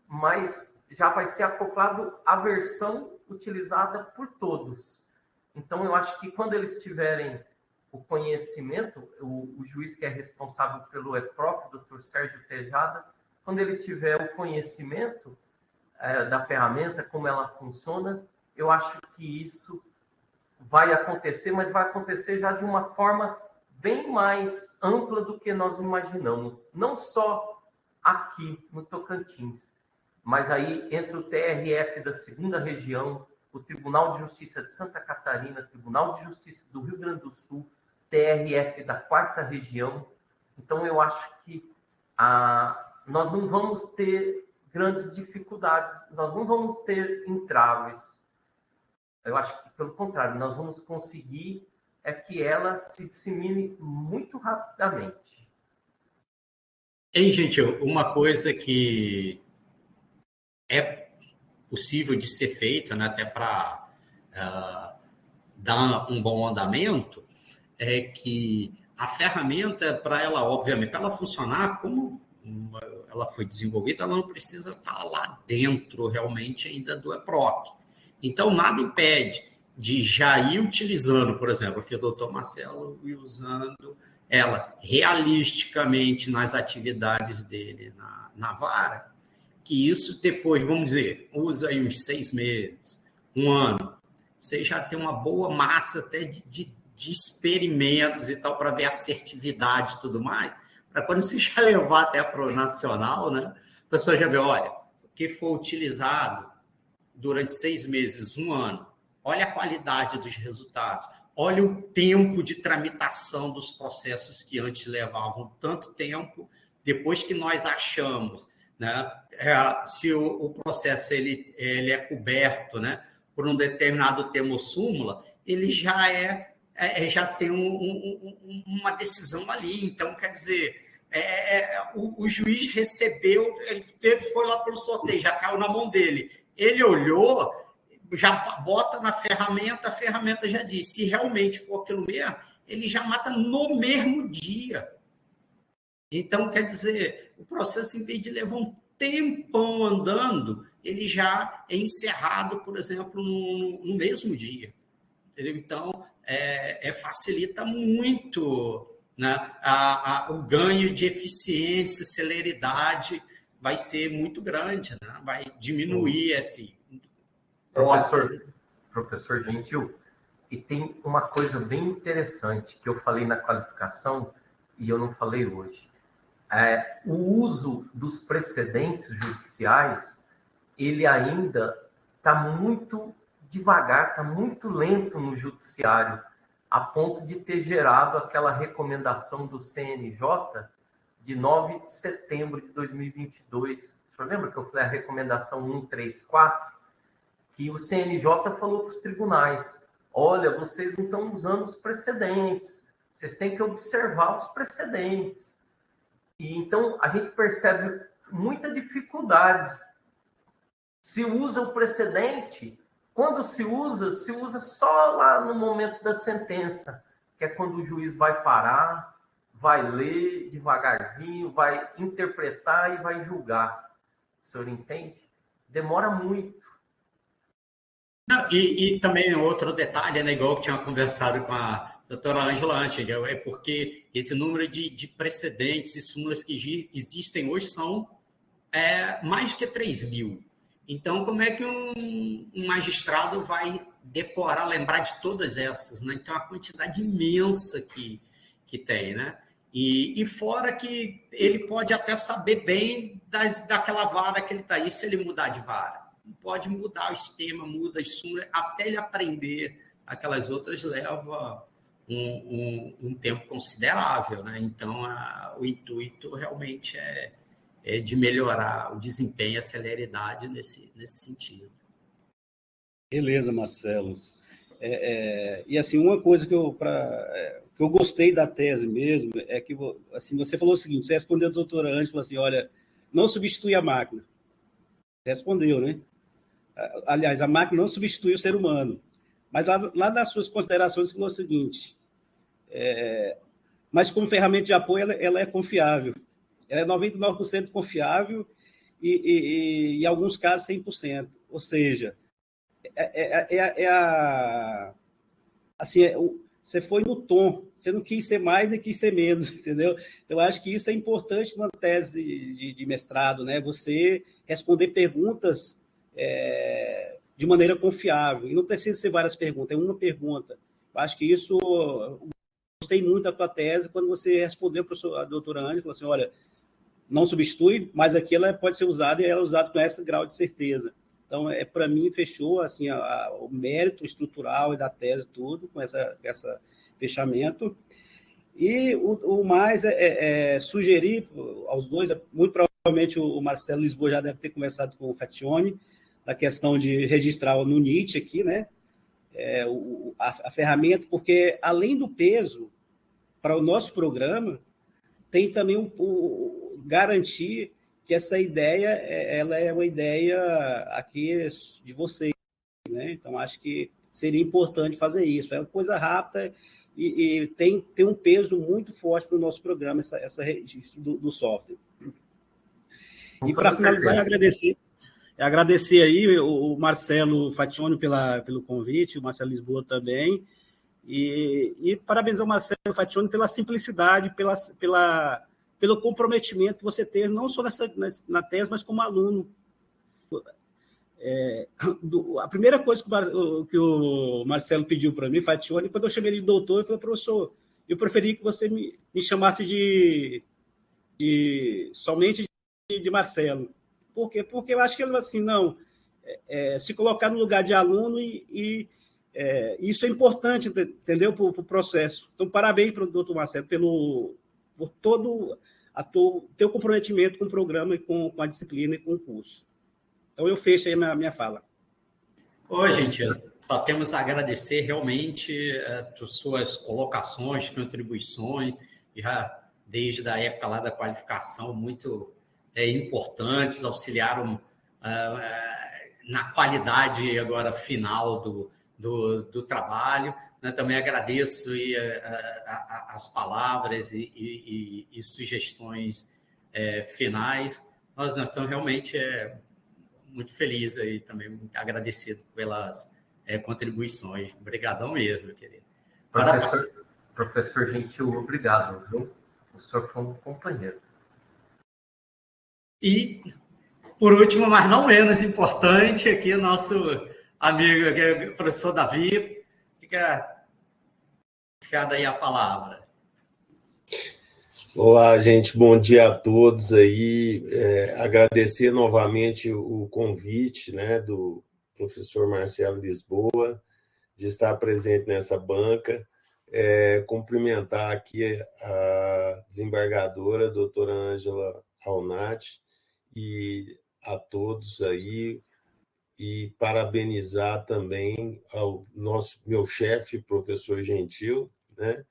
mas já vai ser acoplado à versão utilizada por todos. Então, eu acho que quando eles tiverem o conhecimento, o juiz que é responsável pelo EPROC, o Dr. Sérgio Tejada, quando ele tiver o conhecimento da ferramenta, como ela funciona, eu acho que isso vai acontecer, mas vai acontecer já de uma forma bem mais ampla do que nós imaginamos. Não só aqui no Tocantins, mas aí entre o TRF da 2ª Região, o Tribunal de Justiça de Santa Catarina, Tribunal de Justiça do Rio Grande do Sul, TRF da 4ª Região. Então, eu acho que nós não vamos ter grandes dificuldades, nós não vamos ter entraves. Eu acho que, pelo contrário, nós vamos conseguir que ela se dissemine muito rapidamente. Hein, Gentil, uma coisa que é possível de ser feita, né, até para dar um bom andamento, é que a ferramenta, para ela, obviamente, para ela funcionar como ela foi desenvolvida, ela não precisa estar lá dentro realmente ainda do EPROC. Então, nada impede de já ir utilizando, por exemplo, aqui o doutor Marcelo ir usando ela realisticamente nas atividades dele na vara, que isso depois, vamos dizer, usa aí uns 6 meses, 1 ano, você já tem uma boa massa até de de experimentos e tal, para ver assertividade e tudo mais, para quando você já levar até para o nacional, né, a pessoa já vê, olha, o que foi utilizado durante 6 meses, 1 ano, olha a qualidade dos resultados, olha o tempo de tramitação dos processos que antes levavam tanto tempo, depois que nós achamos, né, se o processo ele é coberto, né, por um determinado termo ou súmula, ele já tem uma decisão ali. Então, quer dizer, o juiz recebeu, foi lá pelo sorteio, já caiu na mão dele. Ele olhou, já bota na ferramenta, a ferramenta já diz. Se realmente for aquilo mesmo, ele já mata no mesmo dia. Então, quer dizer, o processo, em vez de levar um tempão andando, ele já é encerrado, por exemplo, no mesmo dia. Entendeu? Então, facilita muito, né? O ganho de eficiência, celeridade vai ser muito grande, né? Vai diminuir esse... Professor Gentil, e tem uma coisa bem interessante que eu falei na qualificação e eu não falei hoje. O uso dos precedentes judiciais, ele ainda está muito devagar, está muito lento no judiciário, a ponto de ter gerado aquela recomendação do CNJ de 9 de setembro de 2022. O senhor lembra que eu falei a recomendação 134? Que o CNJ falou para os tribunais, olha, vocês não estão usando os precedentes, vocês têm que observar os precedentes. E então a gente percebe muita dificuldade. Se usa o precedente, quando se usa só lá no momento da sentença, que é quando o juiz vai parar, vai ler devagarzinho, vai interpretar e vai julgar. O senhor entende? Demora muito. E também outro detalhe, né, igual que tinha conversado com a doutora Ângela antes, é porque esse número de precedentes e súmulas que existem hoje são mais que 3.000. Então, como é que um magistrado vai decorar, lembrar de todas essas, né? Então, a quantidade imensa que tem, né? E fora que ele pode até saber bem daquela vara que ele está aí, se ele mudar de vara. Pode mudar o sistema, muda as súmulas, até ele aprender aquelas outras leva um tempo considerável, né? Então, o intuito realmente é de melhorar o desempenho e a celeridade nesse sentido. Beleza, Marcelo. E assim, uma coisa que eu gostei da tese mesmo é que assim, você falou o seguinte, você respondeu a doutora Ângela, falou assim, olha, não substitui a máquina. Você respondeu, né? Aliás, a máquina não substitui o ser humano. Mas lá nas suas considerações, você falou o seguinte, mas como ferramenta de apoio, ela é confiável. Ela é 99% confiável e em alguns casos, 100%. Ou seja, você foi no tom, você não quis ser mais nem quis ser menos, entendeu? Eu acho que isso é importante numa tese de mestrado, né? Você responder perguntas de maneira confiável. E não precisa ser várias perguntas, é uma pergunta. Eu acho que isso... Eu gostei muito da tua tese quando você respondeu para a doutora Ângela, falou assim, olha, não substitui, mas aqui ela pode ser usada e ela é usada com esse grau de certeza. Então, para mim, fechou assim, o mérito estrutural e da tese tudo, com essa fechamento. E o mais sugerir aos dois, muito provavelmente o Marcelo Lisboa já deve ter conversado com o Faccioni, da questão de registrar no NIT aqui, né? A ferramenta, porque além do peso, para o nosso programa, tem também garantir que essa ideia ela é uma ideia aqui de vocês, né? Então, acho que seria importante fazer isso. É uma coisa rápida e tem um peso muito forte para o nosso programa, essa registro do software. E para finalizar, agradecer aí o Marcelo Faccioni pelo convite, o Marcelo Lisboa também, e parabenizar o Marcelo Faccioni pela simplicidade, pelo comprometimento que você teve, não só na tese, mas como aluno. A primeira coisa que o Marcelo pediu para mim, Fatione, quando eu chamei ele de doutor, ele falou: professor, eu preferi que você me chamasse somente de Marcelo. Por quê? Porque eu acho que ele, assim, não, se colocar no lugar de aluno isso é importante, entendeu, para o processo. Então, parabéns para o doutor Marcelo por todo o teu comprometimento com o programa, e com a disciplina e com o curso. Então, eu fecho aí a minha fala. Gente, só temos a agradecer realmente as suas colocações, contribuições, já desde a época lá da qualificação, muito importantes, auxiliaram na qualidade agora final do trabalho. Também agradeço as palavras e sugestões finais. Nós estamos realmente muito felizes aí também, muito agradecido pelas contribuições. Obrigadão mesmo, meu querido. Professor Gentil, obrigado, viu? O senhor foi um companheiro. E, por último, mas não menos importante, aqui o nosso amigo, aqui, o professor Davi, fica confiado aí a palavra. Olá, gente, bom dia a todos aí. Agradecer novamente o convite, né, do professor Marcelo Lisboa, de estar presente nessa banca. Cumprimentar aqui a desembargadora, a doutora Ângela Alnati, e a todos aí, e parabenizar também ao meu chefe, professor Gentil, né?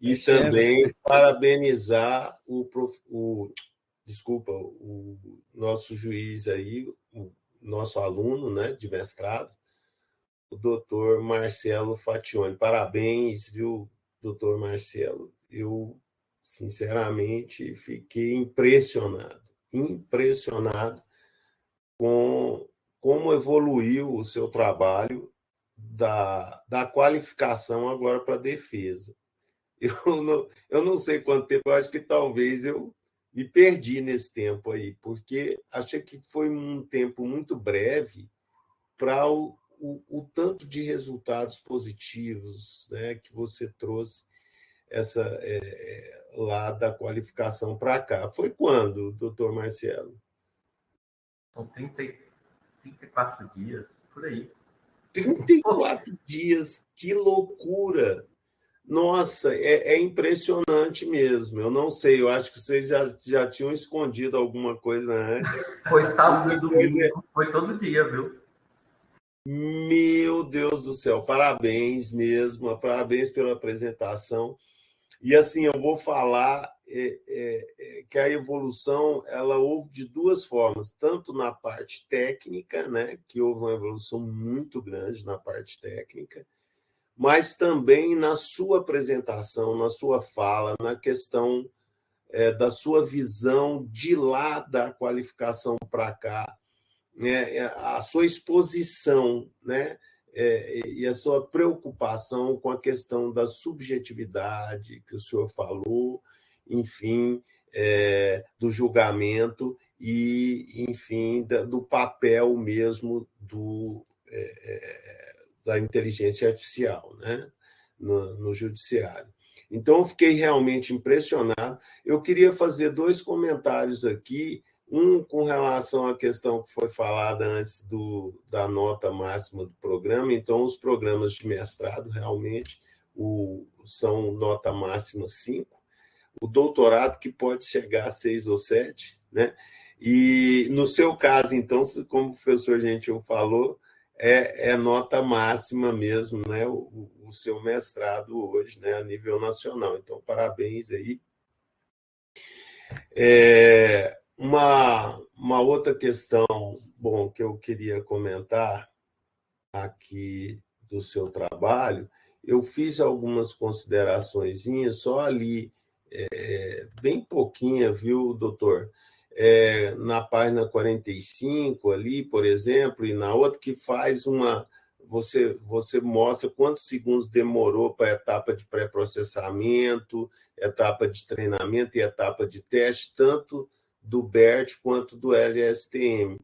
E também parabenizar o nosso juiz aí, o nosso aluno, né, de mestrado, o doutor Marcelo Fatione. Parabéns, viu, doutor Marcelo? Eu, sinceramente, fiquei impressionado com como evoluiu o seu trabalho da qualificação agora para a defesa. Eu não sei quanto tempo, eu acho que talvez eu me perdi nesse tempo aí, porque achei que foi um tempo muito breve para o tanto de resultados positivos, né, que você trouxe lá da qualificação para cá. Foi quando, doutor Marcelo? São 34 dias, por aí. 34 dias, que loucura! Nossa, é impressionante mesmo. Eu não sei, eu acho que vocês já tinham escondido alguma coisa antes. Foi sábado e domingo, foi todo dia, viu? Meu Deus do céu, parabéns mesmo, parabéns pela apresentação. E assim, eu vou falar que a evolução ela houve de duas formas, tanto na parte técnica, né, que houve uma evolução muito grande na parte técnica, mas também na sua apresentação, na sua fala, na questão da sua visão de lá da qualificação para cá, né, a sua exposição, né, e a sua preocupação com a questão da subjetividade que o senhor falou, enfim, do julgamento e, enfim, do papel mesmo da inteligência artificial, né, no judiciário. Então, eu fiquei realmente impressionado. Eu queria fazer dois comentários aqui, um com relação à questão que foi falada antes da nota máxima do programa. Então, os programas de mestrado realmente são nota máxima 5, o doutorado que pode chegar a 6 ou 7, né? E, no seu caso, então, como o professor Gentil falou, é nota máxima mesmo, né? O seu mestrado hoje, né? A nível nacional. Então, parabéns aí. Uma outra questão, bom, que eu queria comentar aqui do seu trabalho, eu fiz algumas considerações, só ali, bem pouquinha, viu, doutor? Na página 45 ali, por exemplo, e na outra que faz você mostra quantos segundos demorou para a etapa de pré-processamento, etapa de treinamento e etapa de teste, tanto do BERT quanto do LSTM.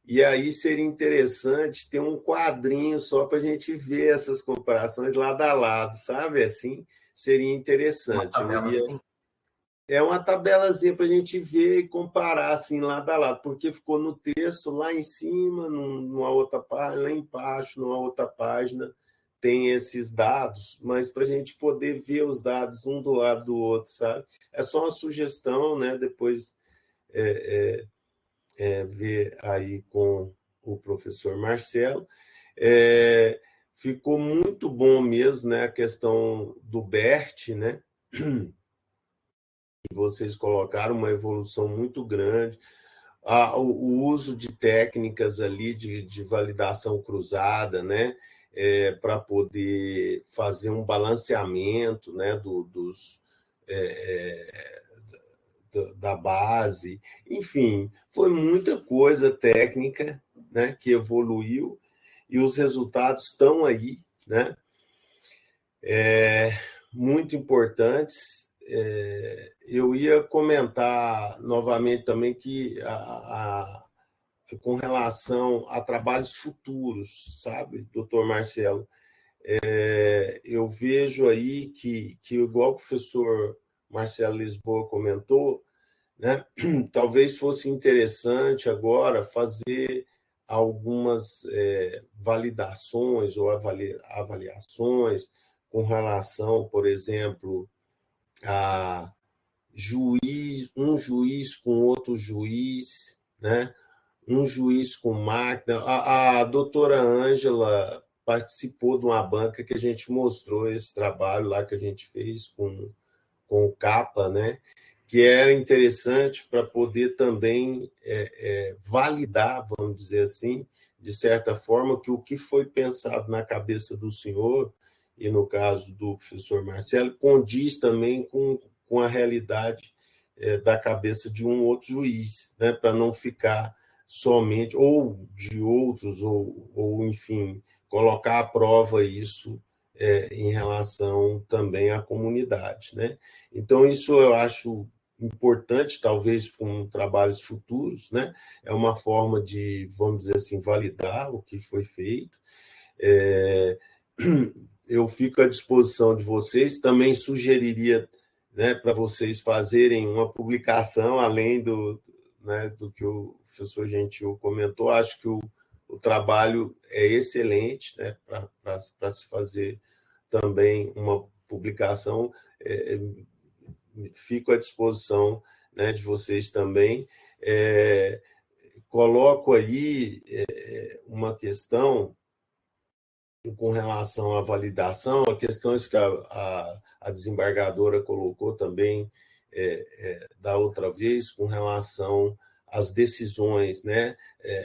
E aí seria interessante ter um quadrinho só para a gente ver essas comparações lado a lado, sabe? Assim, seria Uma interessante. tabela assim. É uma tabelazinha para a gente ver e comparar assim, lado a lado, porque ficou no texto lá em cima, numa outra página, lá embaixo, numa outra página, tem esses dados, mas para a gente poder ver os dados um do lado do outro, sabe? É só uma sugestão, né? Depois ver aí com o professor Marcelo. Ficou muito bom mesmo, né? A questão do BERT, né? Vocês colocaram uma evolução muito grande. O uso de técnicas ali de validação cruzada, né? Para poder fazer um balanceamento, né? Da base. Enfim, foi muita coisa técnica, né? Que evoluiu e os resultados estão aí, né? Muito importantes. Eu ia comentar novamente também que com relação a trabalhos futuros, sabe, doutor Marcelo, eu vejo aí que igual o professor Marcelo Lisboa comentou, né, talvez fosse interessante agora fazer algumas validações ou avaliações com relação, por exemplo, a um juiz com outro juiz, né? Um juiz com máquina. A doutora Ângela participou de uma banca que a gente mostrou esse trabalho lá que a gente fez com o CAPA, né? Que era interessante para poder também validar, vamos dizer assim, de certa forma, que o que foi pensado na cabeça do senhor, e no caso do professor Marcelo, condiz também com a realidade da cabeça de um outro juiz, né? Para não ficar somente, ou de outros, ou enfim, colocar à prova isso em relação também à comunidade, né? Então, isso eu acho importante, talvez, com trabalhos futuros, né? É uma forma de, vamos dizer assim, validar o que foi feito. Eu fico à disposição de vocês, também sugeriria, né, para vocês fazerem uma publicação, além né, do que o professor Gentil comentou. Acho que o trabalho é excelente, né, para se fazer também uma publicação. Fico à disposição, né, de vocês também. Coloco aí uma questão com relação à validação, a questões que a desembargadora colocou também da outra vez, com relação às decisões, né,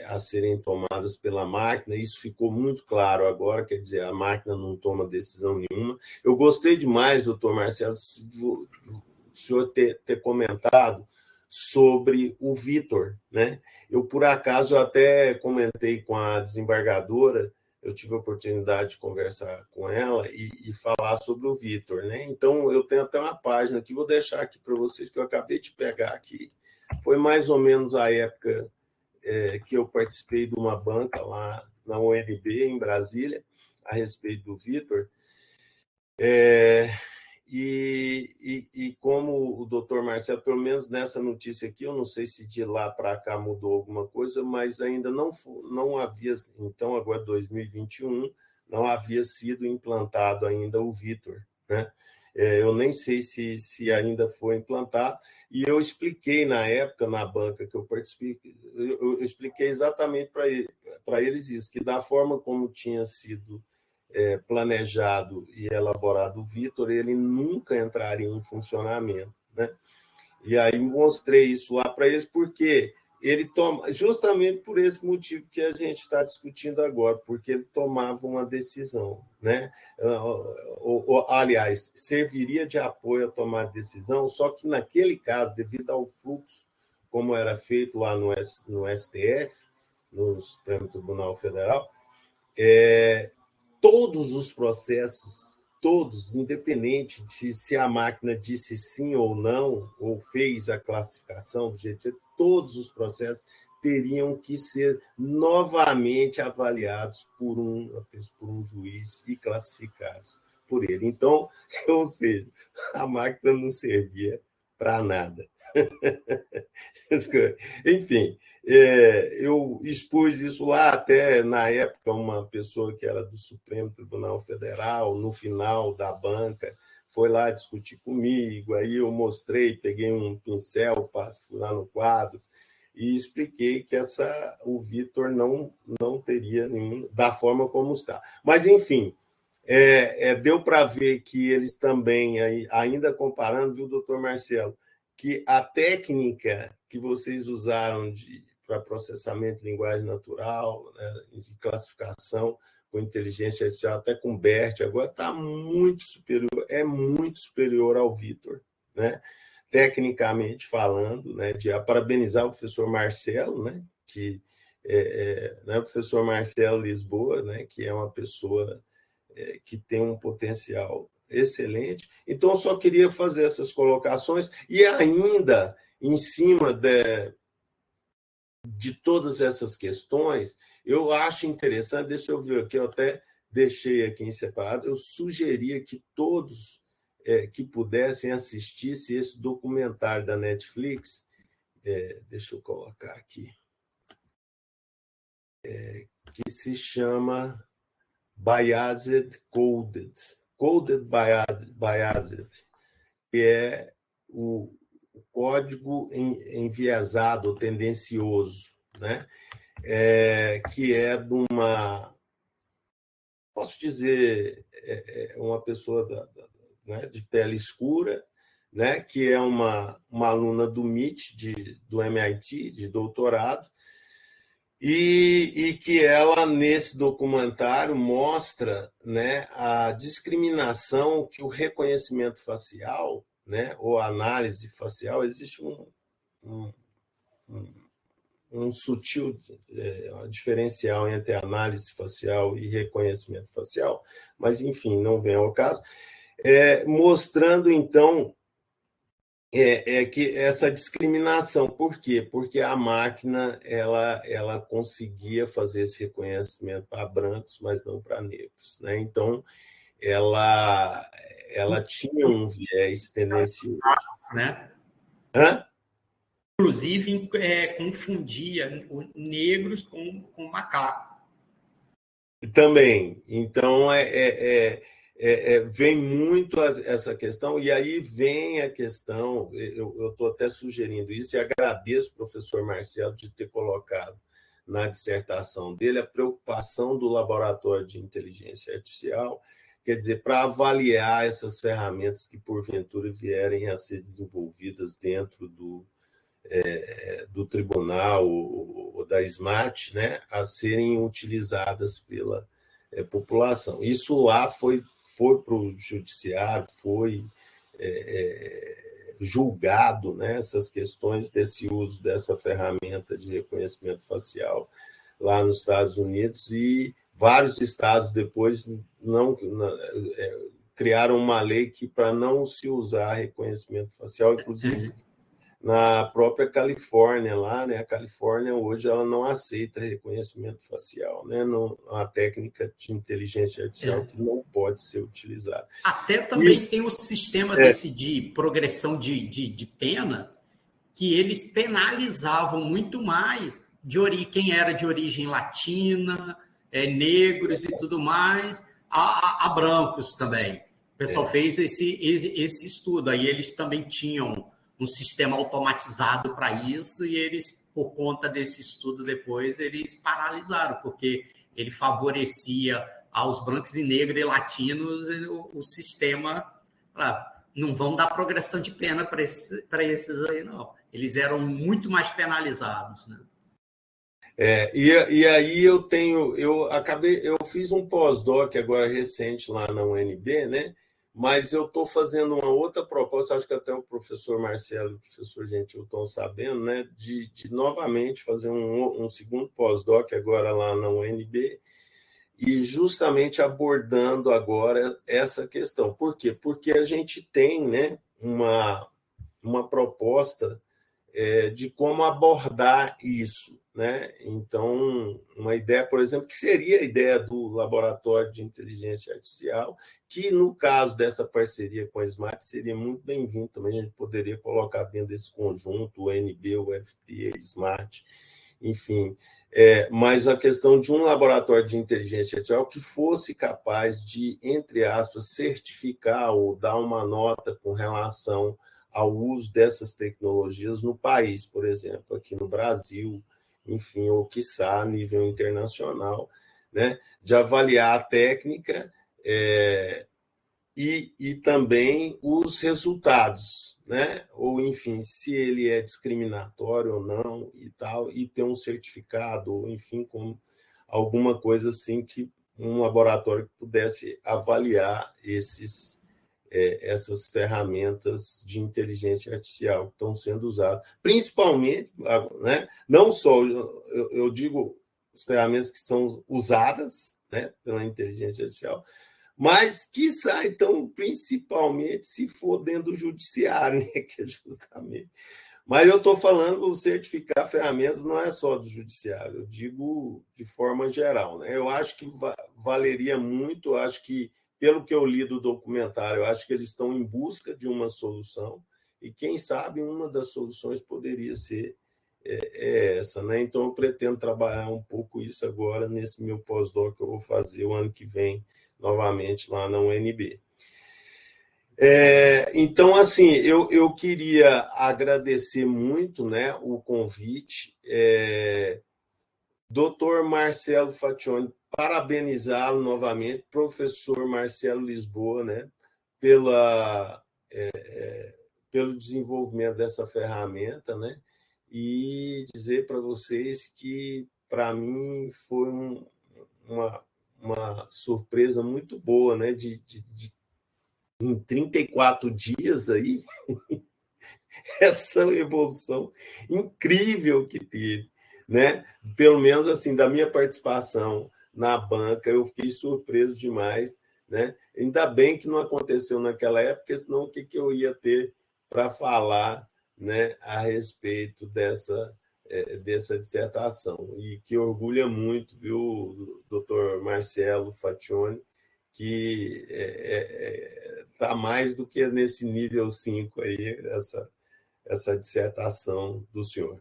a serem tomadas pela máquina. Isso ficou muito claro agora, quer dizer, a máquina não toma decisão nenhuma. Eu gostei demais, doutor Marcelo, o senhor ter comentado sobre o Vitor, né? Eu, por acaso, até comentei com a desembargadora, eu tive a oportunidade de conversar com ela e falar sobre o Vitor, né? Então, eu tenho até uma página aqui, vou deixar aqui para vocês, que eu acabei de pegar aqui. Foi mais ou menos a época que eu participei de uma banca lá na UNB, em Brasília, a respeito do Vitor. E como o doutor Marcelo, pelo menos nessa notícia aqui, eu não sei se de lá para cá mudou alguma coisa, mas ainda não havia, então agora 2021, não havia sido implantado ainda o Vitor, né? Eu nem sei se ainda foi implantado, e eu expliquei na época, na banca que eu participei, eu expliquei exatamente para eles isso, que da forma como tinha sido planejado e elaborado o Vitor, ele nunca entraria em funcionamento, né? E aí mostrei isso lá para eles, porque ele toma, justamente por esse motivo que a gente está discutindo agora, porque ele tomava uma decisão, né? Aliás, serviria de apoio a tomar decisão, só que naquele caso, devido ao fluxo, como era feito lá no STF, no Supremo Tribunal Federal, todos os processos, todos, independente de se a máquina disse sim ou não, ou fez a classificação do jeito, todos os processos teriam que ser novamente avaliados por um juiz e classificados por ele. Então, ou seja, a máquina não servia para nada. Enfim, eu expus isso lá, até na época, uma pessoa que era do Supremo Tribunal Federal, no final da banca, foi lá discutir comigo, aí eu mostrei, peguei um pincel, fui lá no quadro, e expliquei que o Vitor não teria nenhum, da forma como está. Mas, enfim, deu para ver que eles também, ainda comparando, viu, doutor Marcelo, que a técnica que vocês usaram para processamento de linguagem natural, né, de classificação com inteligência artificial, até com BERT, agora está muito superior ao Vitor, né? Tecnicamente falando, né, de parabenizar o professor Marcelo, né, que né, o professor Marcelo Lisboa, né, que é uma pessoa que tem um potencial excelente. Então, eu só queria fazer essas colocações e ainda, em cima de todas essas questões, eu acho interessante, deixa eu ver aqui, eu até deixei aqui em separado, eu sugeria que todos que pudessem assistissem esse documentário da Netflix, deixa eu colocar aqui, que se chama Biased Coded, Coded Biased, que é o código enviesado, tendencioso, né? Que é de uma, posso dizer, uma pessoa né, de pele escura, né, que é uma aluna do MIT, do MIT, de doutorado, e que ela, nesse documentário, mostra, né, a discriminação que o reconhecimento facial, né, ou análise facial, existe um sutil diferencial entre análise facial e reconhecimento facial, mas, enfim, não vem ao caso, mostrando, então, que essa discriminação. Por quê? Porque a máquina ela conseguia fazer esse reconhecimento para brancos, mas não para negros, né? Então, ela tinha um viés tendencioso. Né? Hã? Inclusive, confundia negros com macaco. Também. Então, vem muito essa questão, e aí vem a questão, eu estou até sugerindo isso, e agradeço ao professor Marcelo de ter colocado na dissertação dele a preocupação do laboratório de inteligência artificial, quer dizer, para avaliar essas ferramentas que, porventura, vierem a ser desenvolvidas dentro do tribunal ou da SMAT, né, a serem utilizadas pela população. Isso lá foi para o judiciário, foi julgado, né, essas questões desse uso dessa ferramenta de reconhecimento facial lá nos Estados Unidos, e vários estados depois criaram uma lei que para não se usar reconhecimento facial, inclusive na própria Califórnia lá, né? A Califórnia hoje ela não aceita reconhecimento facial, né? Uma técnica de inteligência artificial que não pode ser utilizada. Até também tem o sistema desse de progressão de pena, que eles penalizavam muito mais quem era de origem latina, negros e tudo mais, a brancos também. O pessoal fez esse estudo, aí eles também tinham um sistema automatizado para isso, e eles, por conta desse estudo depois, eles paralisaram, porque ele favorecia aos brancos e negros e latinos o sistema. Não vão dar progressão de pena para esses aí, não. Eles eram muito mais penalizados, né? E aí eu fiz um pós-doc agora recente lá na UNB, né? Mas eu estou fazendo uma outra proposta, acho que até o professor Marcelo e o professor Gentil estão sabendo, né, de novamente fazer um segundo pós-doc agora lá na UNB, e justamente abordando agora essa questão. Por quê? Porque a gente tem, né, uma proposta de como abordar isso, né? Então, uma ideia, por exemplo, que seria a ideia do Laboratório de Inteligência Artificial, que, no caso dessa parceria com a Smart, seria muito bem-vindo também. A gente poderia colocar dentro desse conjunto o NB, o FT, a Smart, enfim. Mas a questão de um laboratório de inteligência artificial que fosse capaz de, entre aspas, certificar ou dar uma nota com relação ao uso dessas tecnologias no país, por exemplo, aqui no Brasil, enfim, ou quiçá a nível internacional, né, de avaliar a técnica e também os resultados, né, ou enfim, se ele é discriminatório ou não e tal, e ter um certificado, ou enfim, com alguma coisa assim que um laboratório pudesse avaliar essas ferramentas de inteligência artificial que estão sendo usadas, principalmente, né, não só, eu digo, as ferramentas que são usadas, né, pela inteligência artificial, mas, quiçá, então, principalmente se for dentro do judiciário, né, que é justamente. Mas eu estou falando, certificar ferramentas não é só do judiciário, eu digo de forma geral, né? Eu acho que valeria muito, acho que, pelo que eu li do documentário, eu acho que eles estão em busca de uma solução, e quem sabe uma das soluções poderia ser essa, né? Então, eu pretendo trabalhar um pouco isso agora nesse meu pós-doc que eu vou fazer o ano que vem, novamente lá na UNB. Então, assim, eu queria agradecer muito, né, o convite. Doutor Marcelo Faccioni, parabenizá-lo novamente, professor Marcelo Lisboa, né, pelo desenvolvimento dessa ferramenta, né, e dizer para vocês que, para mim, foi uma surpresa muito boa, né, em 34 dias aí, essa evolução incrível que teve, né? Pelo menos assim, da minha participação na banca, eu fiquei surpreso demais, né? Ainda bem que não aconteceu naquela época, senão o que eu ia ter para falar, né, a respeito dessa dissertação. E que orgulha muito, viu, doutor Marcelo Faccioni, que está mais do que nesse nível 5 aí, essa dissertação do senhor.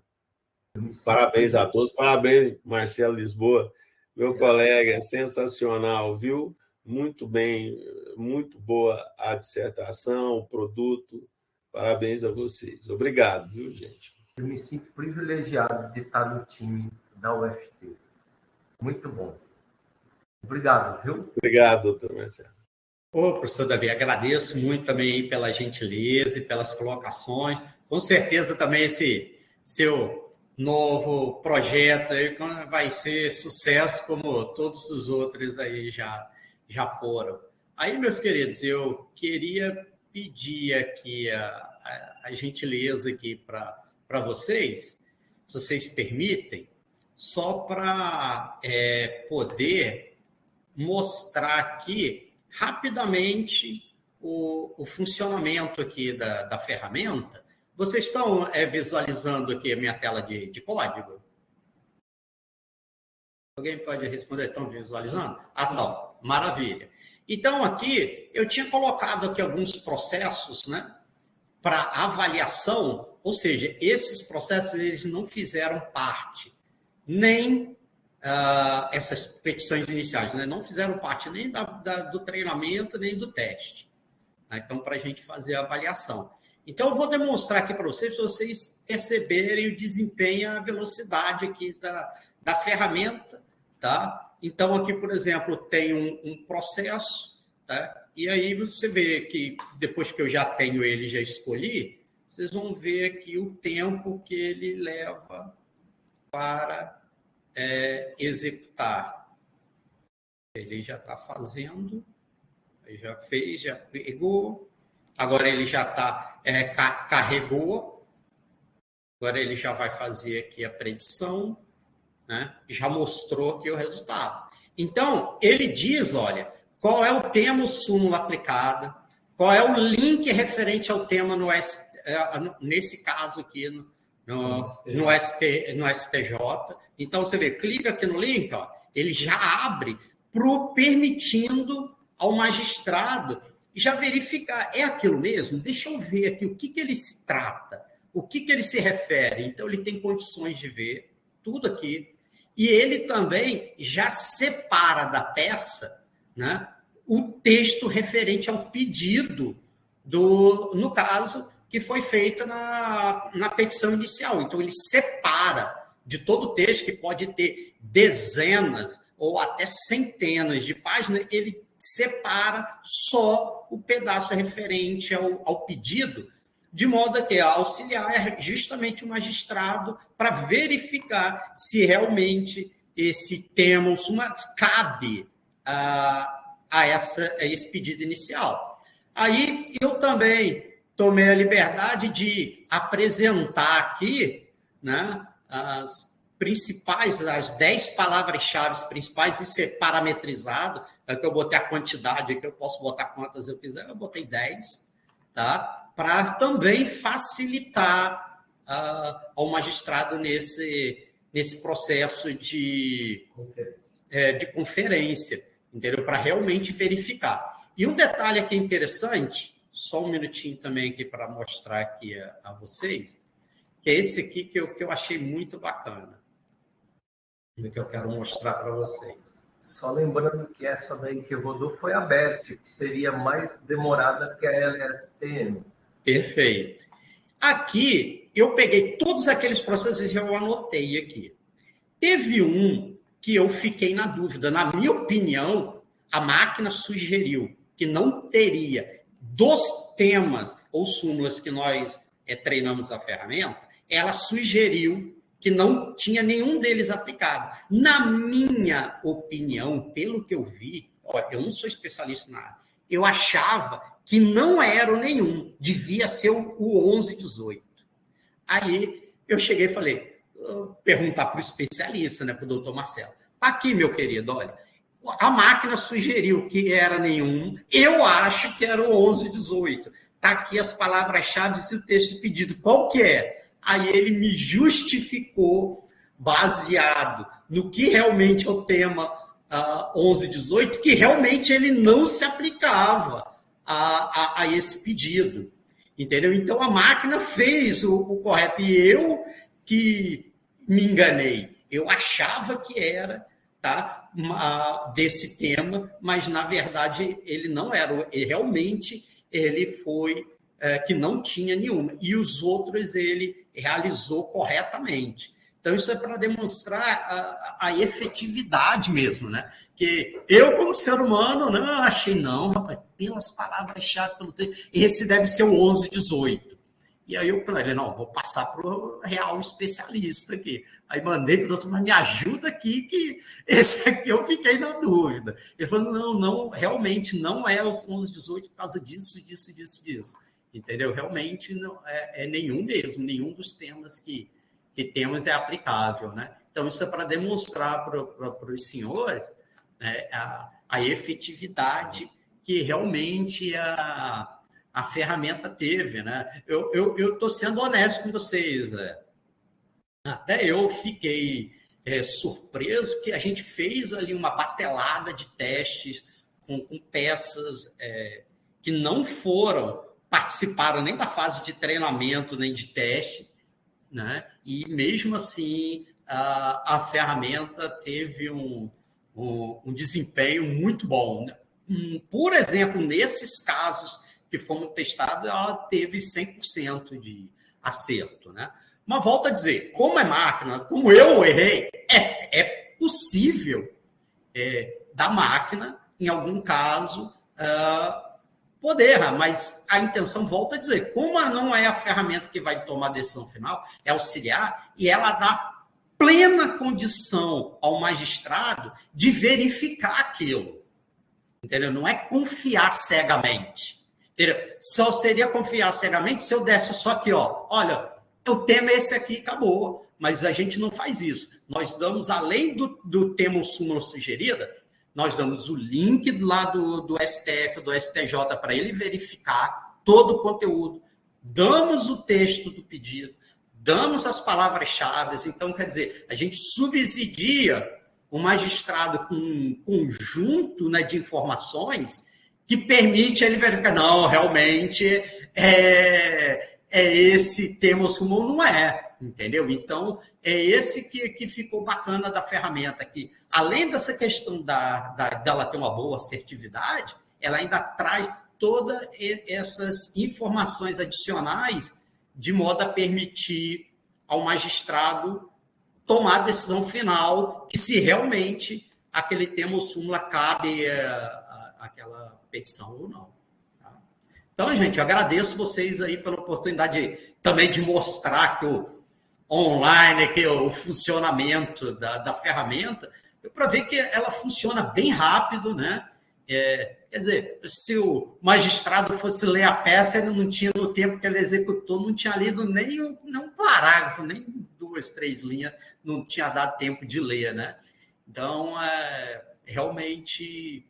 Parabéns a todos, parabéns, Marcelo Lisboa, meu colega, sensacional, viu? Muito bem, muito boa a dissertação, o produto, parabéns a vocês. Obrigado, viu, gente? Eu me sinto privilegiado de estar no time da UFT. Muito bom. Obrigado, viu? Obrigado, doutor Marcelo. Ô, professor Davi, agradeço muito também pela gentileza e pelas colocações. Com certeza também esse seu novo projeto aí vai ser sucesso, como todos os outros aí já foram. Aí, meus queridos, eu queria pedir aqui a gentileza aqui para vocês, se vocês permitem, só para poder mostrar aqui rapidamente o funcionamento aqui da ferramenta. Vocês estão visualizando aqui a minha tela de código? Alguém pode responder? Estão visualizando? Ah, não. Maravilha. Então, aqui, eu tinha colocado aqui alguns processos, né, para avaliação, ou seja, esses processos eles não fizeram parte, nem essas petições iniciais, né, não fizeram parte nem do treinamento, nem do teste. Então, para a gente fazer a avaliação. Então, eu vou demonstrar aqui para vocês perceberem o desempenho, a velocidade aqui da ferramenta, tá? Então, aqui, por exemplo, tem um processo, tá? E aí você vê que depois que eu já tenho ele, já escolhi, vocês vão ver aqui o tempo que ele leva para executar. Ele já está fazendo, já fez, já pegou, agora ele já está, carregou, agora ele já vai fazer aqui a predição, né? Já mostrou aqui o resultado. Então, ele diz, olha, qual é o tema súmula aplicada, qual é o link referente ao tema nesse caso aqui no STJ. Então, você vê, clica aqui no link, ó, ele já abre permitindo ao magistrado já verificar, é aquilo mesmo? Deixa eu ver aqui o que ele se trata, o que ele se refere. Então, ele tem condições de ver tudo aqui. E ele também já separa da peça, né, o texto referente ao pedido, no caso, que foi feito na petição inicial. Então, ele separa de todo o texto, que pode ter dezenas ou até centenas de páginas, ele separa só o pedaço referente ao pedido, de modo que auxiliar justamente o magistrado para verificar se realmente esse tema ou súmula cabe a esse pedido inicial. Aí eu também tomei a liberdade de apresentar aqui, né, as 10 palavras-chave principais, isso é parametrizado, é que eu botei a quantidade aqui, eu posso botar quantas eu quiser, eu botei 10, tá? Para também facilitar ao magistrado nesse processo de conferência, entendeu? Para realmente verificar. E um detalhe aqui interessante, só um minutinho também aqui para mostrar aqui a vocês, que é esse aqui que eu achei muito bacana, que eu quero mostrar para vocês. Só lembrando que essa daí que rodou foi a BERT, que seria mais demorada que a LSTM. Perfeito. Aqui, eu peguei todos aqueles processos e eu anotei aqui. Teve um que eu fiquei na dúvida. Na minha opinião, a máquina sugeriu que não teria, dos temas ou súmulas que nós treinamos a ferramenta, ela sugeriu que não tinha nenhum deles aplicado. Na minha opinião, pelo que eu vi, eu não sou especialista na área, eu achava que não era nenhum, devia ser o 1118. Aí eu cheguei e falei, perguntar para o especialista, né, para o doutor Marcelo. Está aqui, meu querido, olha, a máquina sugeriu que era nenhum, eu acho que era o 1118. Está aqui as palavras-chave e o texto de pedido. Qual que é? Aí ele me justificou, baseado no que realmente é o tema 1118, que realmente ele não se aplicava a esse pedido. Entendeu? Então, a máquina fez o correto. E eu que me enganei. Eu achava que era, tá, desse tema, mas, na verdade, ele não era. Realmente, ele foi que não tinha nenhuma. E os outros ele realizou corretamente. Então, isso é para demonstrar a efetividade mesmo, né? Que eu, como ser humano, né, achei, não, rapaz, pelas palavras-chave, esse deve ser o 1118. E aí eu falei, não, vou passar para o real especialista aqui. Aí mandei para o doutor, mas me ajuda aqui, que esse aqui eu fiquei na dúvida. Ele falou, não, realmente não é os 1118 por causa disso. Entendeu? Realmente não é nenhum mesmo, nenhum dos temas que temos é aplicável, né? Então, isso é para demonstrar para os senhores, né, a efetividade que realmente a ferramenta teve, né? Eu estou sendo honesto com vocês. Até eu fiquei surpreso que a gente fez ali uma batelada de testes com peças que não participaram nem da fase de treinamento, nem de teste, né? E mesmo assim a ferramenta teve um desempenho muito bom, né? Por exemplo, nesses casos que foram testados, ela teve 100% de acerto, né? Mas volto a dizer, como é máquina, como eu errei, é possível da máquina, em algum caso, poder errar, mas a intenção, volta a dizer, como não é a ferramenta que vai tomar a decisão final, é auxiliar, e ela dá plena condição ao magistrado de verificar aquilo. Entendeu? Não é confiar cegamente. Entendeu? Só seria confiar cegamente se eu desse só aqui, ó, olha, o tema é esse aqui, acabou. Mas a gente não faz isso. Nós damos, além do tema ou súmula sugerida, nós damos o link lá do STF, do STJ, para ele verificar todo o conteúdo. Damos o texto do pedido, damos as palavras-chave. Então, quer dizer, a gente subsidia o magistrado com um conjunto, né, de informações que permite ele verificar, não, realmente esse termo comum, não é, entendeu? Então, é esse que ficou bacana da ferramenta, que além dessa questão dela ter uma boa assertividade, ela ainda traz todas essas informações adicionais de modo a permitir ao magistrado tomar a decisão final que se realmente aquele termo súmula cabe aquela petição ou não. Tá? Então, gente, eu agradeço vocês aí pela oportunidade também de mostrar que o online, que o funcionamento da ferramenta, para ver que ela funciona bem rápido, né? Quer dizer, se o magistrado fosse ler a peça, ele não tinha, no tempo que ele executou, não tinha lido nem um parágrafo, nem 2, 3 linhas, não tinha dado tempo de ler, né? Então, realmente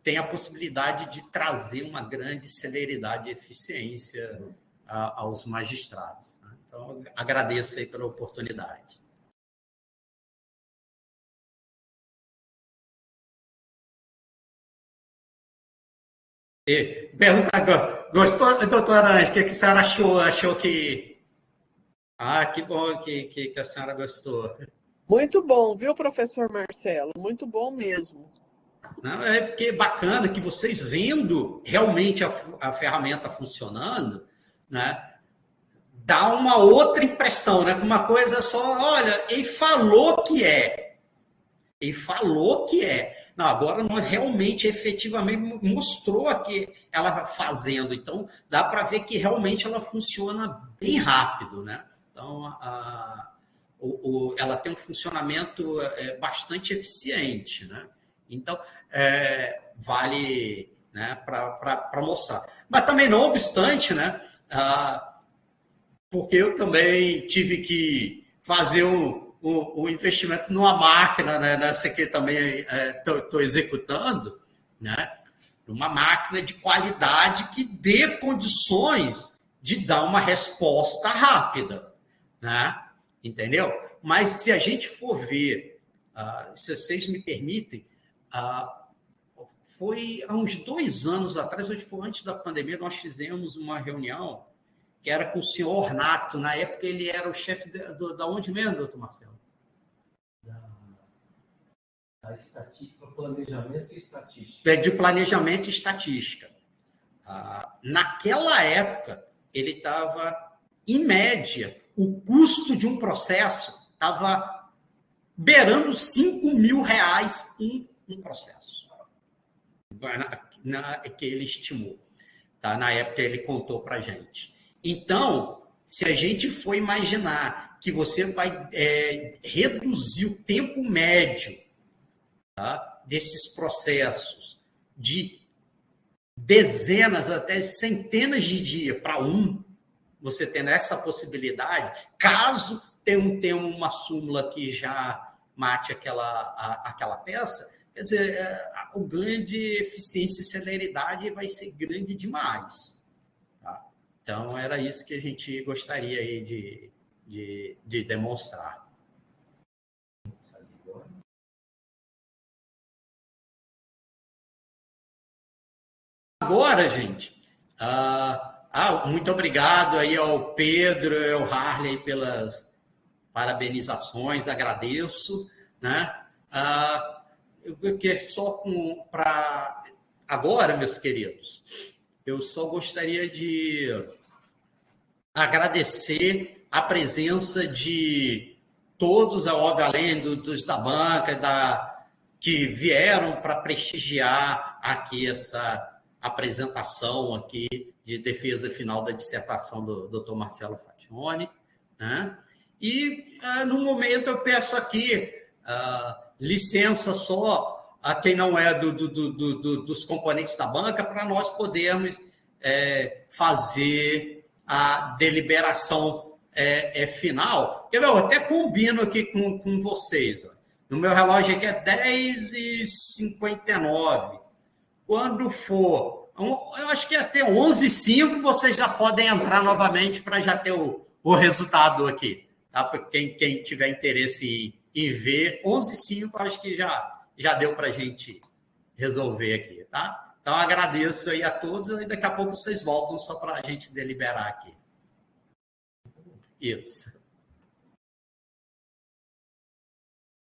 tem a possibilidade de trazer uma grande celeridade e eficiência aos magistrados. Né? Então, agradeço aí pela oportunidade. Pergunta agora. Gostou, doutora Ange? O que a senhora achou? Achou que... que bom que a senhora gostou. Muito bom, viu, professor Marcelo? Muito bom mesmo. Não, porque é bacana que vocês vendo realmente a ferramenta funcionando, né, dá uma outra impressão, né? Uma coisa só, olha, ele falou que é. Ele falou que é. Não, agora nós realmente, efetivamente, mostrou aqui ela fazendo. Então, dá para ver que realmente ela funciona bem rápido, né? Então, ela tem um funcionamento bastante eficiente, né? Então, vale, né, para mostrar. Mas também, não obstante, né, porque eu também tive que fazer um investimento numa máquina, né, nessa que também estou executando, né, uma máquina de qualidade que dê condições de dar uma resposta rápida, né, entendeu? Mas se a gente for ver, se vocês me permitem, foi há uns 2 anos atrás, hoje foi antes da pandemia, nós fizemos uma reunião que era com o senhor Ornato. Na época, ele era o chefe da onde mesmo, doutor Marcelo? Da estatística, planejamento e estatística. De planejamento e estatística. Naquela época, ele estava, em média, o custo de um processo estava beirando R$5.000 um processo. Que ele estimou. Tá? Na época, ele contou para a gente. Então, se a gente for imaginar que você vai reduzir o tempo médio, tá, desses processos de dezenas até centenas de dias para você tendo essa possibilidade, caso tenha uma súmula que já mate aquela peça, quer dizer, o ganho de eficiência e celeridade vai ser grande demais. Então, era isso que a gente gostaria aí de demonstrar. Agora, gente, muito obrigado aí ao Pedro e ao Harley pelas parabenizações, agradeço, né? Eu quero só para agora, meus queridos, eu só gostaria de agradecer a presença de todos, óbvio, além dos da banca, que vieram para prestigiar aqui essa apresentação aqui de defesa final da dissertação do Dr. Marcelo Fationi, né? E, no momento, eu peço aqui licença só a quem não é dos componentes da banca, para nós podermos fazer a deliberação final. Eu até combino aqui com vocês. Ó. No meu relógio aqui é 10h59. Quando for, eu acho que até 11h05 vocês já podem entrar novamente para já ter o o resultado aqui, tá? Para quem tiver interesse em ver, 11h05, acho que já deu para a gente resolver aqui, tá? Então, agradeço aí a todos e daqui a pouco vocês voltam só para a gente deliberar aqui. Isso.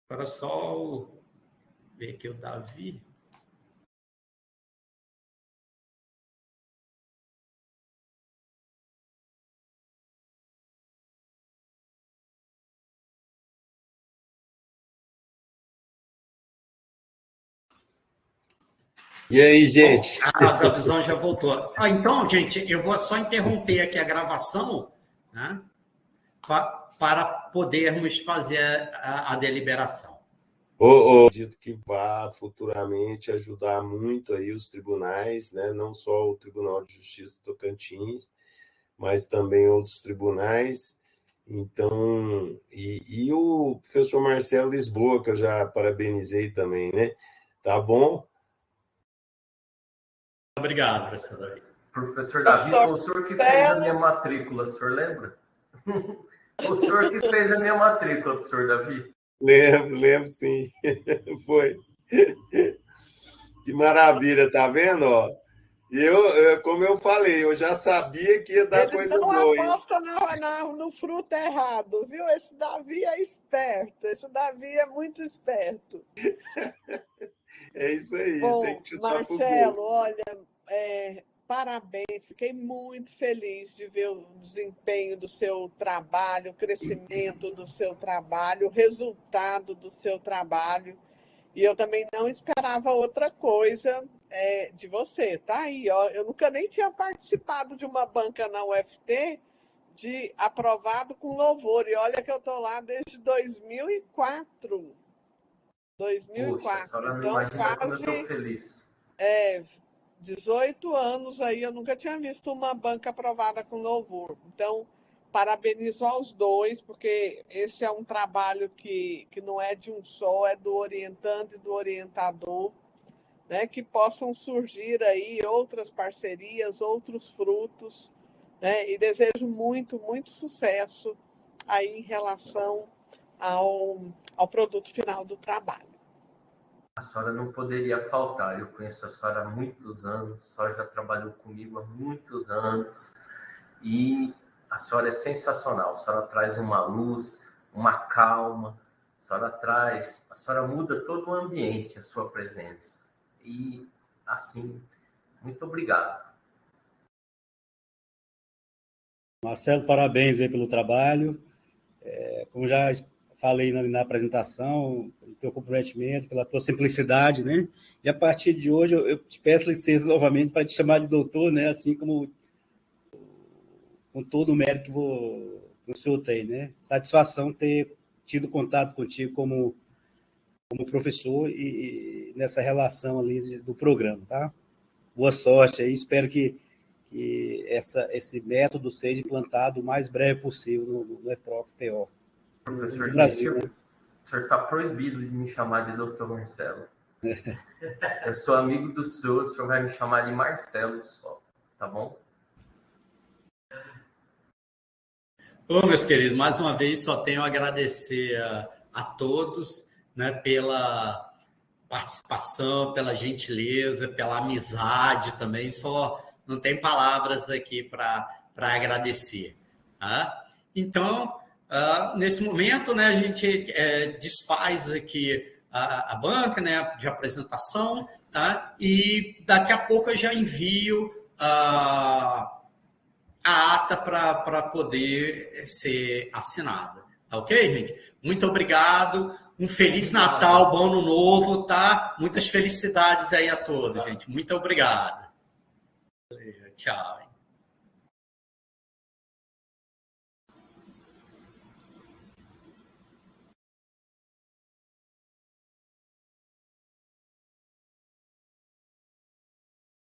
Agora só ver aqui o Davi. E aí, gente? Bom, a Davizão já voltou. Então, gente, eu vou só interromper aqui a gravação, né, para podermos fazer a deliberação. Acredito que vá futuramente ajudar muito aí os tribunais, né? Não só o Tribunal de Justiça do Tocantins, mas também outros tribunais. Então, e o professor Marcelo Lisboa, que eu já parabenizei também, né? Tá bom? Obrigado, professor Davi. Professor Davi, foi o senhor que fez a minha matrícula, o senhor lembra? O senhor que fez a minha matrícula, professor Davi. Lembro sim. Foi. Que maravilha, tá vendo? Ó, como eu falei, eu já sabia que ia dar coisa boa. Ele não aposta no fruto errado, viu? Esse Davi é esperto, esse Davi é muito esperto. É isso aí. Bom, tem que chutar Marcelo, olha, parabéns, fiquei muito feliz de ver o desempenho do seu trabalho, o crescimento do seu trabalho, o resultado do seu trabalho. E eu também não esperava outra coisa de você. Tá aí, ó. Eu nunca nem tinha participado de uma banca na UFC de aprovado com louvor. E olha que eu estou lá desde 2004. 2004. Poxa, a senhora não então, imagina como eu quase estou feliz. 18 anos aí, eu nunca tinha visto uma banca aprovada com louvor. Então, parabenizo aos dois, porque esse é um trabalho que não é de um só, é do orientando e do orientador, né? Que possam surgir aí outras parcerias, outros frutos, né? E desejo muito, muito sucesso aí em relação ao produto final do trabalho. A senhora não poderia faltar. Eu conheço a senhora há muitos anos, a senhora já trabalhou comigo há muitos anos e a senhora é sensacional. A senhora traz uma luz, uma calma, a senhora muda todo o ambiente, a sua presença. E, assim, muito obrigado. Marcelo, parabéns aí pelo trabalho. Como já falei na apresentação, pelo teu comprometimento, pela tua simplicidade, né? E a partir de hoje eu te peço licença novamente para te chamar de doutor, né? Assim como com todo o mérito que o senhor tem, né? Satisfação ter tido contato contigo como professor e nessa relação ali do programa, tá? Boa sorte aí, espero que esse método seja implantado o mais breve possível no EPROC-TO. Professor, Brasil, né? O senhor está proibido de me chamar de doutor Marcelo. Eu sou amigo do senhor, o senhor vai me chamar de Marcelo só, tá bom? Ô, meus queridos, mais uma vez só tenho a agradecer a todos, né, pela participação, pela gentileza, pela amizade também. Só não tem palavras aqui para agradecer. Tá? Então, nesse momento, né, a gente desfaz aqui a banca, né, de apresentação, tá? E daqui a pouco eu já envio a ata para poder ser assinada. Tá ok, gente? Muito obrigado. Um Feliz Natal, bom ano novo, tá? Muitas felicidades aí a todos, gente. Muito obrigado. Tchau.